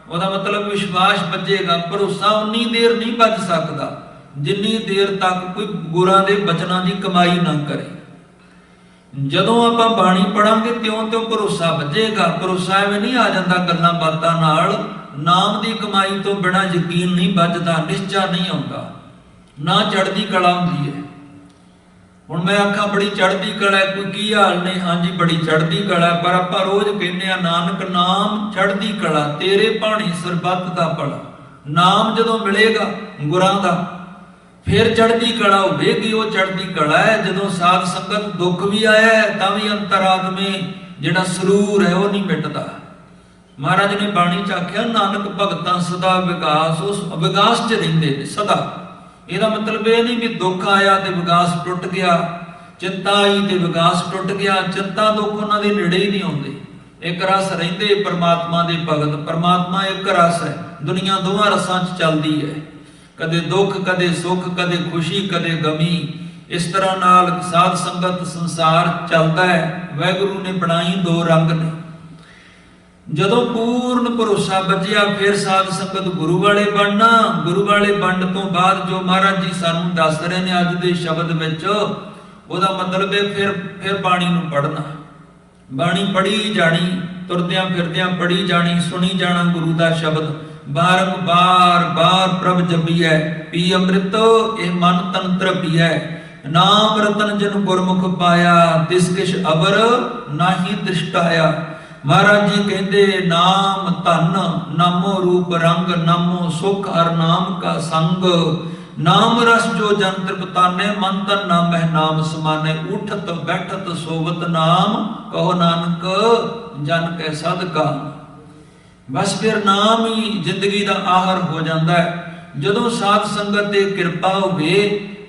ਉਹਦਾ ਮਤਲਬ ਵਿਸ਼ਵਾਸ ਬੱਝੇਗਾ, ਭਰੋਸਾ ਉਨੀ ਦੇਰ ਨਹੀਂ ਬੱਝ ਸਕਦਾ ਜਿੰਨੀ ਦੇਰ ਤੱਕ ਕੋਈ ਗੁਰਾਂ ਦੇ ਬਚਨਾਂ ਦੀ ਕਮਾਈ ਨਾ ਕਰੇ। ਜਦੋਂ ਆਪਾਂ ਬਾਣੀ ਪੜਾਂਗੇ ਤਿਉਂ ਭਰੋਸਾ ਬੱਝੇਗਾ। ਭਰੋਸਾ ਐਵੇਂ ਨਹੀਂ ਆ ਜਾਂਦਾ ਗੱਲਾਂ ਬਾਤਾਂ ਨਾਲ। ਨਾਮ ਦੀ ਕਮਾਈ ਤੋਂ ਬਿਨਾਂ ਯਕੀਨ ਨਹੀਂ ਬੱਝਦਾ, ਨਿਸ਼ਚਾ ਨਹੀਂ ਆਉਂਦਾ, ਨਾ ਚੜ੍ਹਦੀ ਕਲਾ ਹੁੰਦੀ ਹੈ। ਹੁਣ ਮੈਂ ਆਖਾਂ ਬੜੀ ਚੜ੍ਹਦੀ ਕਲਾ, ਕੋਈ ਕੀ ਹਾਲ ਨੇ? ਹਾਂਜੀ ਬੜੀ ਚੜ੍ਹਦੀ ਕਲਾ, ਪਰ ਆਪਾਂ ਰੋਜ਼ ਕਹਿੰਦੇ ਆ ਨਾਨਕ ਨਾਮ ਚੜ੍ਹਦੀ ਕਲਾ, ਤੇਰੇ ਭਾਣੀ ਸਰਬੱਤ ਦਾ ਭਲਾ। ਨਾਮ ਜਦੋਂ ਮਿਲੇਗਾ ਗੁਰਾਂ ਦਾ, ਫਿਰ ਚੜ੍ਹਦੀ ਕਲਾ ਹੋਵੇਗੀ। ਉਹ ਚੜ੍ਹਦੀ ਕਲਾ ਹੈ ਜਦੋਂ ਸਾਧ ਸੰਗਤ ਦੁੱਖ ਵੀ ਆਇਆ ਹੈ ਤਾਂ ਵੀ ਅੰਤਰਾਤਮੇ ਜਿਹੜਾ ਸਰੂਰ ਹੈ ਉਹ ਨਹੀਂ ਮਿਟਦਾ। ਮਹਾਰਾਜ ਨੇ ਬਾਣੀ ਚ ਆਖਿਆ ਨਾਨਕ ਭਗਤਾਂ ਸਦਾ ਵਿਕਾਸ, ਉਸ ਵਿਕਾਸ ਚ ਰਹਿੰਦੇ ਨੇ ਸਦਾ। ਇਹਦਾ ਮਤਲਬ ਇਹ ਨਹੀਂ ਵੀ ਦੁੱਖ ਆਇਆ ਤੇ ਵਿਕਾਸ ਟੁੱਟ ਗਿਆ, ਚਿੰਤਾ ਆਈ ਤੇ ਵਿਕਾਸ ਟੁੱਟ ਗਿਆ। ਚਿੰਤਾ ਦੁੱਖ ਉਹਨਾਂ ਦੇ ਨੇੜੇ ਹੀ ਨਹੀਂ ਆਉਂਦੇ। ਇੱਕ ਰਸ ਰਹਿੰਦੇ ਪਰਮਾਤਮਾ ਦੇ ਭਗਤ। ਪਰਮਾਤਮਾ ਇੱਕ ਰਸ ਹੈ, ਦੁਨੀਆ ਦੋਵਾਂ ਰਸਾਂ 'ਚ ਚੱਲਦੀ ਹੈ, ਕਦੇ ਦੁੱਖ ਕਦੇ ਸੁੱਖ, ਕਦੇ ਖੁਸ਼ੀ ਕਦੇ ਗਮੀ। ਇਸ ਤਰ੍ਹਾਂ ਨਾਲ ਸਾਧ ਸੰਗਤ ਸੰਸਾਰ ਚੱਲਦਾ ਹੈ। ਵਾਹਿਗੁਰੂ ਨੇ ਬਣਾਈ ਦੋ ਰੰਗ ਨੇ। ਜਦੋਂ ਪੂਰਨ ਭਰੋਸਾ ਬੱਝਿਆ ਫਿਰ ਸਾਧ ਸੰਗਤ ਗੁਰੂ ਵਾਲੇ ਬਣਨਾ। ਗੁਰੂ ਵਾਲੇ ਬਣਨ ਤੋਂ ਬਾਅਦ ਜੋ ਮਹਾਰਾਜ ਜੀ ਸਾਨੂੰ ਦੱਸ ਰਹੇ ਨੇ ਅੱਜ ਦੇ ਸ਼ਬਦ ਵਿੱਚ, ਉਹਦਾ ਮਤਲਬ ਹੈ ਫਿਰ ਬਾਣੀ ਨੂੰ ਪੜ੍ਹਨਾ। ਬਾਣੀ ਪੜ੍ਹੀ ਜਾਣੀ, ਤੁਰਦਿਆਂ ਫਿਰਦਿਆਂ ਪੜ੍ਹੀ ਜਾਣੀ, ਸੁਣੀ ਜਾਣਾ ਗੁਰੂ ਦਾ ਸ਼ਬਦ। ਬਾਰ ਪ੍ਰਭ ਜਪੀਐ ਪੀ ਅੰਮ੍ਰਿਤ, ਇਹ ਮਨ ਤਨ ਤ੍ਰਪੀਐ। ਨਾਮ ਰਤਨ ਜਿਨ ਗੁਰਮੁਖ ਪਾਇਆ, ਤਿਸ ਕਿਛ ਅਵਰ ਨਾਹੀ ਦ੍ਰਿਸ਼ਟਾਇਆ। ਮਹਾਰਾਜ ਜੀ ਕਹਿੰਦੇ ਨਾਮ ਧਨ, ਨਾਮੋ ਰੂਪ ਰੰਗ, ਨਾਮੋ ਸੁਖ ਹਰ ਨਾਮ ਕਾ ਸੰਗ। ਨਾਮ ਰਸ ਜੋ ਜਨ ਤ੍ਰਿਪਤਾਨੇ, ਮਨ ਤਨ ਨਾਮਹਿ ਨਾਮ ਸਮਾਨੇ। ਉਠਤ ਬੈਠਤ ਸੋਵਤ ਨਾਮ, ਕਹੋ ਨਾਨਕ ਜਨ ਕੈ ਸਦਕਾ। ਬਸ ਫਿਰ ਨਾਮ ਹੀ ਜ਼ਿੰਦਗੀ ਦਾ ਆਹਰ ਹੋ ਜਾਂਦਾ ਹੈ। ਜਦੋਂ ਸਾਧ ਸੰਗਤ ਤੇ ਕਿਰਪਾ ਹੋਵੇ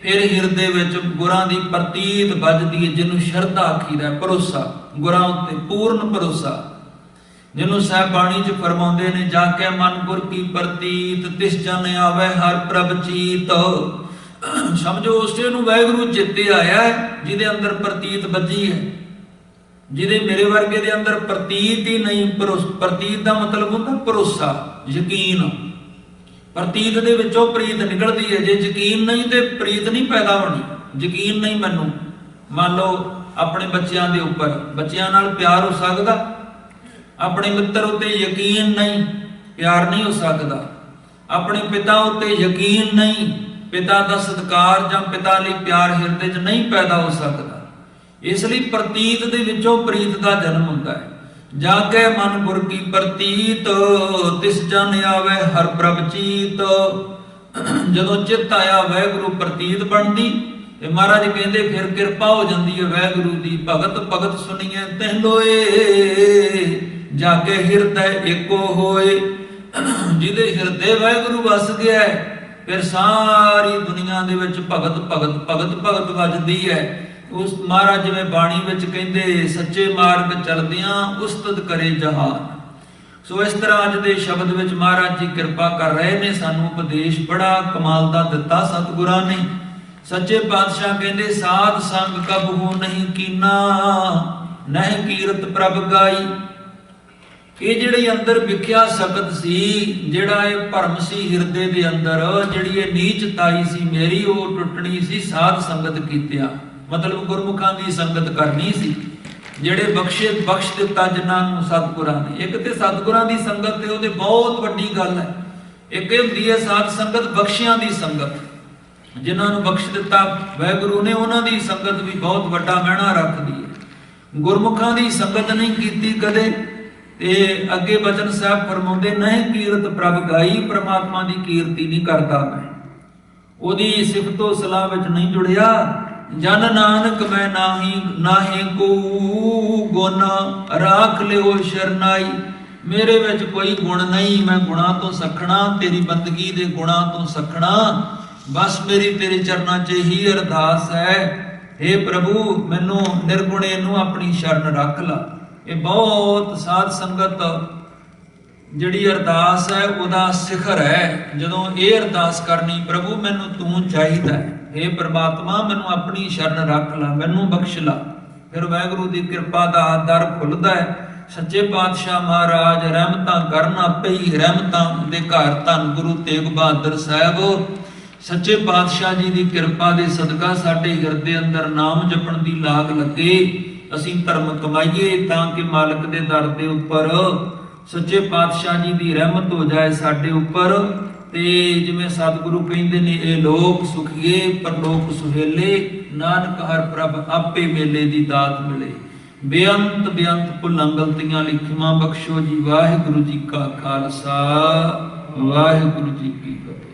ਫਿਰ ਹਿਰਦੇ ਵਿੱਚ ਗੁਰਾਂ ਦੀ ਪ੍ਰਤੀਤ ਵੱਜਦੀ ਹੈ, ਜਿਹਨੂੰ ਸ਼ਰਧਾ ਆਖੀਦਾ, ਭਰੋਸਾ, ਗੁਰਾਂ ਉੱਤੇ ਪੂਰਨ ਭਰੋਸਾ। ਜਿਹਨੂੰ ਸਾਹਿਬ ਬਾਣੀ 'ਚ ਫਰਮਾਉਂਦੇ ਨੇ, ਜਾ ਕੇ ਮਨ ਗੁਰ ਕੀ ਪ੍ਰਤੀਤ ਤਿਸ ਜਨ ਆਵੇ ਹਰ ਪ੍ਰਭ ਚੀਤ। ਸਮਝੋ ਉਸੇ ਨੂੰ ਵਾਹਿਗੁਰੂ ਚਿੱਤੇ ਆਇਆ ਜਿਹਦੇ ਅੰਦਰ ਪ੍ਰਤੀਤ ਵੱਜੀ ਹੈ, ਜਿਹਦੇ ਮੇਰੇ ਵਰਗੇ ਦੇ ਅੰਦਰ ਪ੍ਰਤੀਤ ਹੀ ਨਹੀਂ। ਪ੍ਰਤੀਤ ਦਾ ਮਤਲਬ ਹੁੰਦਾ ਭਰੋਸਾ, ਯਕੀਨ। ਪ੍ਰਤੀਤ ਦੇ ਵਿੱਚੋਂ ਪ੍ਰੀਤ ਨਿਕਲਦੀ ਹੈ। ਜੇ ਯਕੀਨ ਨਹੀਂ ਤੇ ਪ੍ਰੀਤ ਨਹੀਂ ਪੈਦਾ ਹੋਣੀ। ਯਕੀਨ ਨਹੀਂ ਮੈਨੂੰ, ਮੰਨ ਲਓ ਆਪਣੇ ਬੱਚਿਆਂ ਦੇ ਉੱਪਰ, ਬੱਚਿਆਂ ਨਾਲ ਪਿਆਰ ਹੋ ਸਕਦਾ? ਆਪਣੇ ਮਿੱਤਰ ਉੱਤੇ ਯਕੀਨ ਨਹੀਂ, ਪਿਆਰ ਨਹੀਂ ਹੋ ਸਕਦਾ। ਆਪਣੇ ਪਿਤਾ ਉੱਤੇ ਯਕੀਨ ਨਹੀਂ, ਪਿਤਾ ਦਾ ਸਤਿਕਾਰ ਜਾਂ ਪਿਤਾ ਲਈ ਪਿਆਰ ਹਿਰਦੇ 'ਚ ਨਹੀਂ ਪੈਦਾ ਹੋ ਸਕਦਾ। ਇਸ ਲਈ ਪ੍ਰਤੀਤ ਦੇ ਵਿੱਚੋਂ ਪ੍ਰੀਤ ਦਾ ਜਨਮ ਹੁੰਦਾ ਹੈ। ਜਾ ਕੇ ਮਨ ਗੁਰ ਕੀ ਪ੍ਰਤੀਤ ਤਿਸ ਜਨ ਆਵੇ ਹਰ ਪ੍ਰਭ ਚੀਤ। ਜਦੋਂ ਚਿੱਤ ਆਇਆ ਵਾਹਿਗੁਰੂ ਪ੍ਰਤੀਤ ਬਣਦੀ ਤੇ ਮਹਾਰਾਜ ਕਹਿੰਦੇ ਫਿਰ ਕਿਰਪਾ ਹੋ ਜਾਂਦੀ ਹੈ ਵਾਹਿਗੁਰੂ ਦੀ। ਭਗਤ ਭਗਤ ਸੁਣੀਏ ਤਹਿ ਲੋਏ, ਜਾ ਕੇ ਹਿਰਦੈ ਏਕੋ ਹੋਏ। ਜਿਹਦੇ ਹਿਰਦੇ ਵਾਹਿਗੁਰੂ ਵਸ ਗਿਆ ਫਿਰ ਸਾਰੀ ਦੁਨੀਆ ਦੇ ਵਿੱਚ ਭਗਤ ਭਗਤ ਭਗਤ ਭਗਤ ਵੱਜਦੀ ਹੈ। ਉਸ ਮਹਾਰਾਜ ਜਿਵੇਂ ਬਾਣੀ ਵਿੱਚ ਕਹਿੰਦੇ, ਸੱਚੇ ਮਾਰਗ ਚਲਦਿਆਂ ਉਸਤਤ ਕਰੇ ਜਹਾਨ। ਸੋ ਇਸ ਤਰ੍ਹਾਂ ਅੱਜ ਦੇ ਸ਼ਬਦ ਵਿੱਚ ਮਹਾਰਾਜ ਜੀ ਕਿਰਪਾ ਕਰ ਰਹੇ ਨੇ, ਸਾਨੂੰ ਉਪਦੇਸ਼ ਬੜਾ ਕਮਾਲ ਦਾ ਦਿੱਤਾ ਸਤਿਗੁਰਾਂ ਨੇ। ਸੱਚੇ ਪਾਤਸ਼ਾਹ ਕਹਿੰਦੇ, ਸਾਧ ਸੰਗ ਕਬਹੂ ਨਹੀਂ ਕੀਨਾ, ਨਹਿ ਕੀਰਤ ਪ੍ਰਭ ਗਾਈ। ਇਹ ਜਿਹੜੀ ਅੰਦਰ ਵਿਖਿਆ ਸਕਤ ਸੀ, ਜਿਹੜਾ ਇਹ ਭਰਮ ਸੀ ਹਿਰਦੇ ਦੇ ਅੰਦਰ, ਜਿਹੜੀ ਇਹ ਨੀਚਤਾਈ ਸੀ ਮੇਰੀ, ਉਹ ਟੁੱਟਣੀ ਸੀ ਸਾਧ ਸੰਗਤ ਕੀਤਿਆਂ। ਮਤਲਬ ਗੁਰਮੁਖਾਂ ਦੀ ਸੰਗਤ ਕਰਨੀ ਸੀ, ਜਿਹੜੇ ਬਖਸ਼ ਦਿੱਤਾ ਜਿਨ੍ਹਾਂ ਨੂੰ ਸਤਿਗੁਰਾਂ ਨੇ। ਇੱਕ ਤੇ ਸਤਿਗੁਰਾਂ ਦੀ ਸੰਗਤ ਤੇ ਉਹਦੇ ਬਹੁਤ ਵੱਡੀ ਗੱਲ ਹੈ। ਇੱਕ ਇਹ ਹੁੰਦੀ ਹੈ ਸਾਧ ਸੰਗਤ ਬਖਸ਼ਿਆਂ ਦੀ ਸੰਗਤ, ਜਿਨ੍ਹਾਂ ਨੂੰ ਬਖਸ਼ ਦਿੱਤਾ ਵਾਹਿਗੁਰੂ ਨੇ, ਉਹਨਾਂ ਦੀ ਸੰਗਤ ਵੀ ਬਹੁਤ ਵੱਡਾ ਮਹਿਣਾ ਰੱਖਦੀ ਹੈ। ਗੁਰਮੁਖਾਂ ਦੀ ਸੰਗਤ ਨਹੀਂ ਕੀਤੀ ਕਦੇ। ਤੇ ਅੱਗੇ ਬਚਨ ਸਾਹਿਬ ਫਰਮਾਉਂਦੇ, ਨਹੀਂ ਕੀਰਤ ਪ੍ਰਭ ਗਾਈ। ਪ੍ਰਮਾਤਮਾ ਦੀ ਕੀਰਤੀ ਨਹੀਂ ਕਰਦਾ ਮੈਂ, ਉਹਦੀ ਸਿਫਤੋ ਸਲਾਹ ਵਿੱਚ ਨਹੀਂ ਜੁੜਿਆ। ਜਨ ਨਾਨਕ ਮੈਂ ਨਾਹੀ ਕੋ ਗੁਣ, ਰਾਖ ਲਿਓ ਸ਼ਰਨਾਈ। ਮੇਰੇ ਵਿੱਚ ਕੋਈ ਗੁਣ ਨਹੀਂ, ਮੈਂ ਗੁਣਾਂ ਤੋਂ ਸਖਣਾ, ਤੇਰੀ ਬੰਦਗੀ ਦੇ ਗੁਣਾਂ ਤੋਂ ਸਖਣਾ। ਬਸ ਮੇਰੀ ਤੇਰੇ ਚਰਨਾਂ 'ਚ ਹੀ ਅਰਦਾਸ ਹੈ, हे ਪ੍ਰਭੂ ਮੈਨੂੰ ਨਿਰਗੁਣੇ ਨੂੰ ਆਪਣੀ ਸ਼ਰਨ ਰੱਖ ਲਾ। ਇਹ ਬਹੁਤ ਸਾਧ ਸੰਗਤ ਜਿਹੜੀ ਅਰਦਾਸ ਹੈ ਉਹਦਾ ਸਿਖਰ ਹੈ। ਜਦੋਂ ਇਹ ਅਰਦਾਸ ਕਰਨੀ, ਪ੍ਰਭੂ ਮੈਨੂੰ ਤੂੰ ਚਾਹੀਦਾ ਹੈ, हे ਪ੍ਰਮਾਤਮਾ ਮੈਨੂੰ ਆਪਣੀ ਸ਼ਰਨ ਰੱਖ ਲਾ, ਮੈਨੂੰ ਬਖਸ਼ ਲਾ, ਫਿਰ ਵਾਹਿਗੁਰੂ ਦੀ ਕਿਰਪਾ ਦਾ ਦਰ ਖੁੱਲਦਾ ਹੈ। ਸੱਚੇ ਪਾਤਸ਼ਾਹ ਮਹਾਰਾਜ ਰਹਿਮਤਾਂ ਕਰਨ ਆਪੇ ਹੀ, ਰਹਿਮਤਾਂ ਦੇ ਘਰ ਧੰਨ ਗੁਰੂ ਤੇਗ ਬਹਾਦਰ ਸਾਹਿਬ। ਸੱਚੇ ਪਾਤਸ਼ਾਹ ਜੀ ਦੀ ਕਿਰਪਾ ਦੇ ਸਦਕਾ ਸਾਡੇ ਹਿਰਦੇ ਅੰਦਰ ਨਾਮ ਜਪਣ ਦੀ ਲਾਗ ਲੱਗੇ, ਅਸੀਂ ਧਰਮ ਕਮਾਈਏ, ਤਾਂ ਕਿ ਮਾਲਕ ਦੇ ਦਰ ਦੇ ਉੱਪਰ ਸੱਚੇ ਪਾਤਸ਼ਾਹ ਜੀ ਦੀ ਰਹਿਮਤ ਹੋ ਜਾਏ ਸਾਡੇ ਉੱਪਰ। ਤੇ ਜਿਵੇਂ ਸਤਿਗੁਰੂ ਕਹਿੰਦੇ ਨੇ, ਇਹ ਲੋਕ ਸੁਖੀਏ ਪਰਲੋਕ ਸੁਹੇਲੇ, ਨਾਨਕ ਹਰ ਪ੍ਰਭ ਆਪੇ ਮੇਲੇ ਦੀ ਦਾਤ ਮਿਲੇ। ਬੇਅੰਤ ਬੇਅੰਤ ਭੁੱਲਾਂ ਗਲਤੀਆਂ ਲਈ ਖਿਮਾ ਬਖਸ਼ੋ ਜੀ। ਵਾਹਿਗੁਰੂ ਜੀ ਕਾ ਖਾਲਸਾ, ਵਾਹਿਗੁਰੂ ਜੀ ਕੀ ਫਤਿਹ।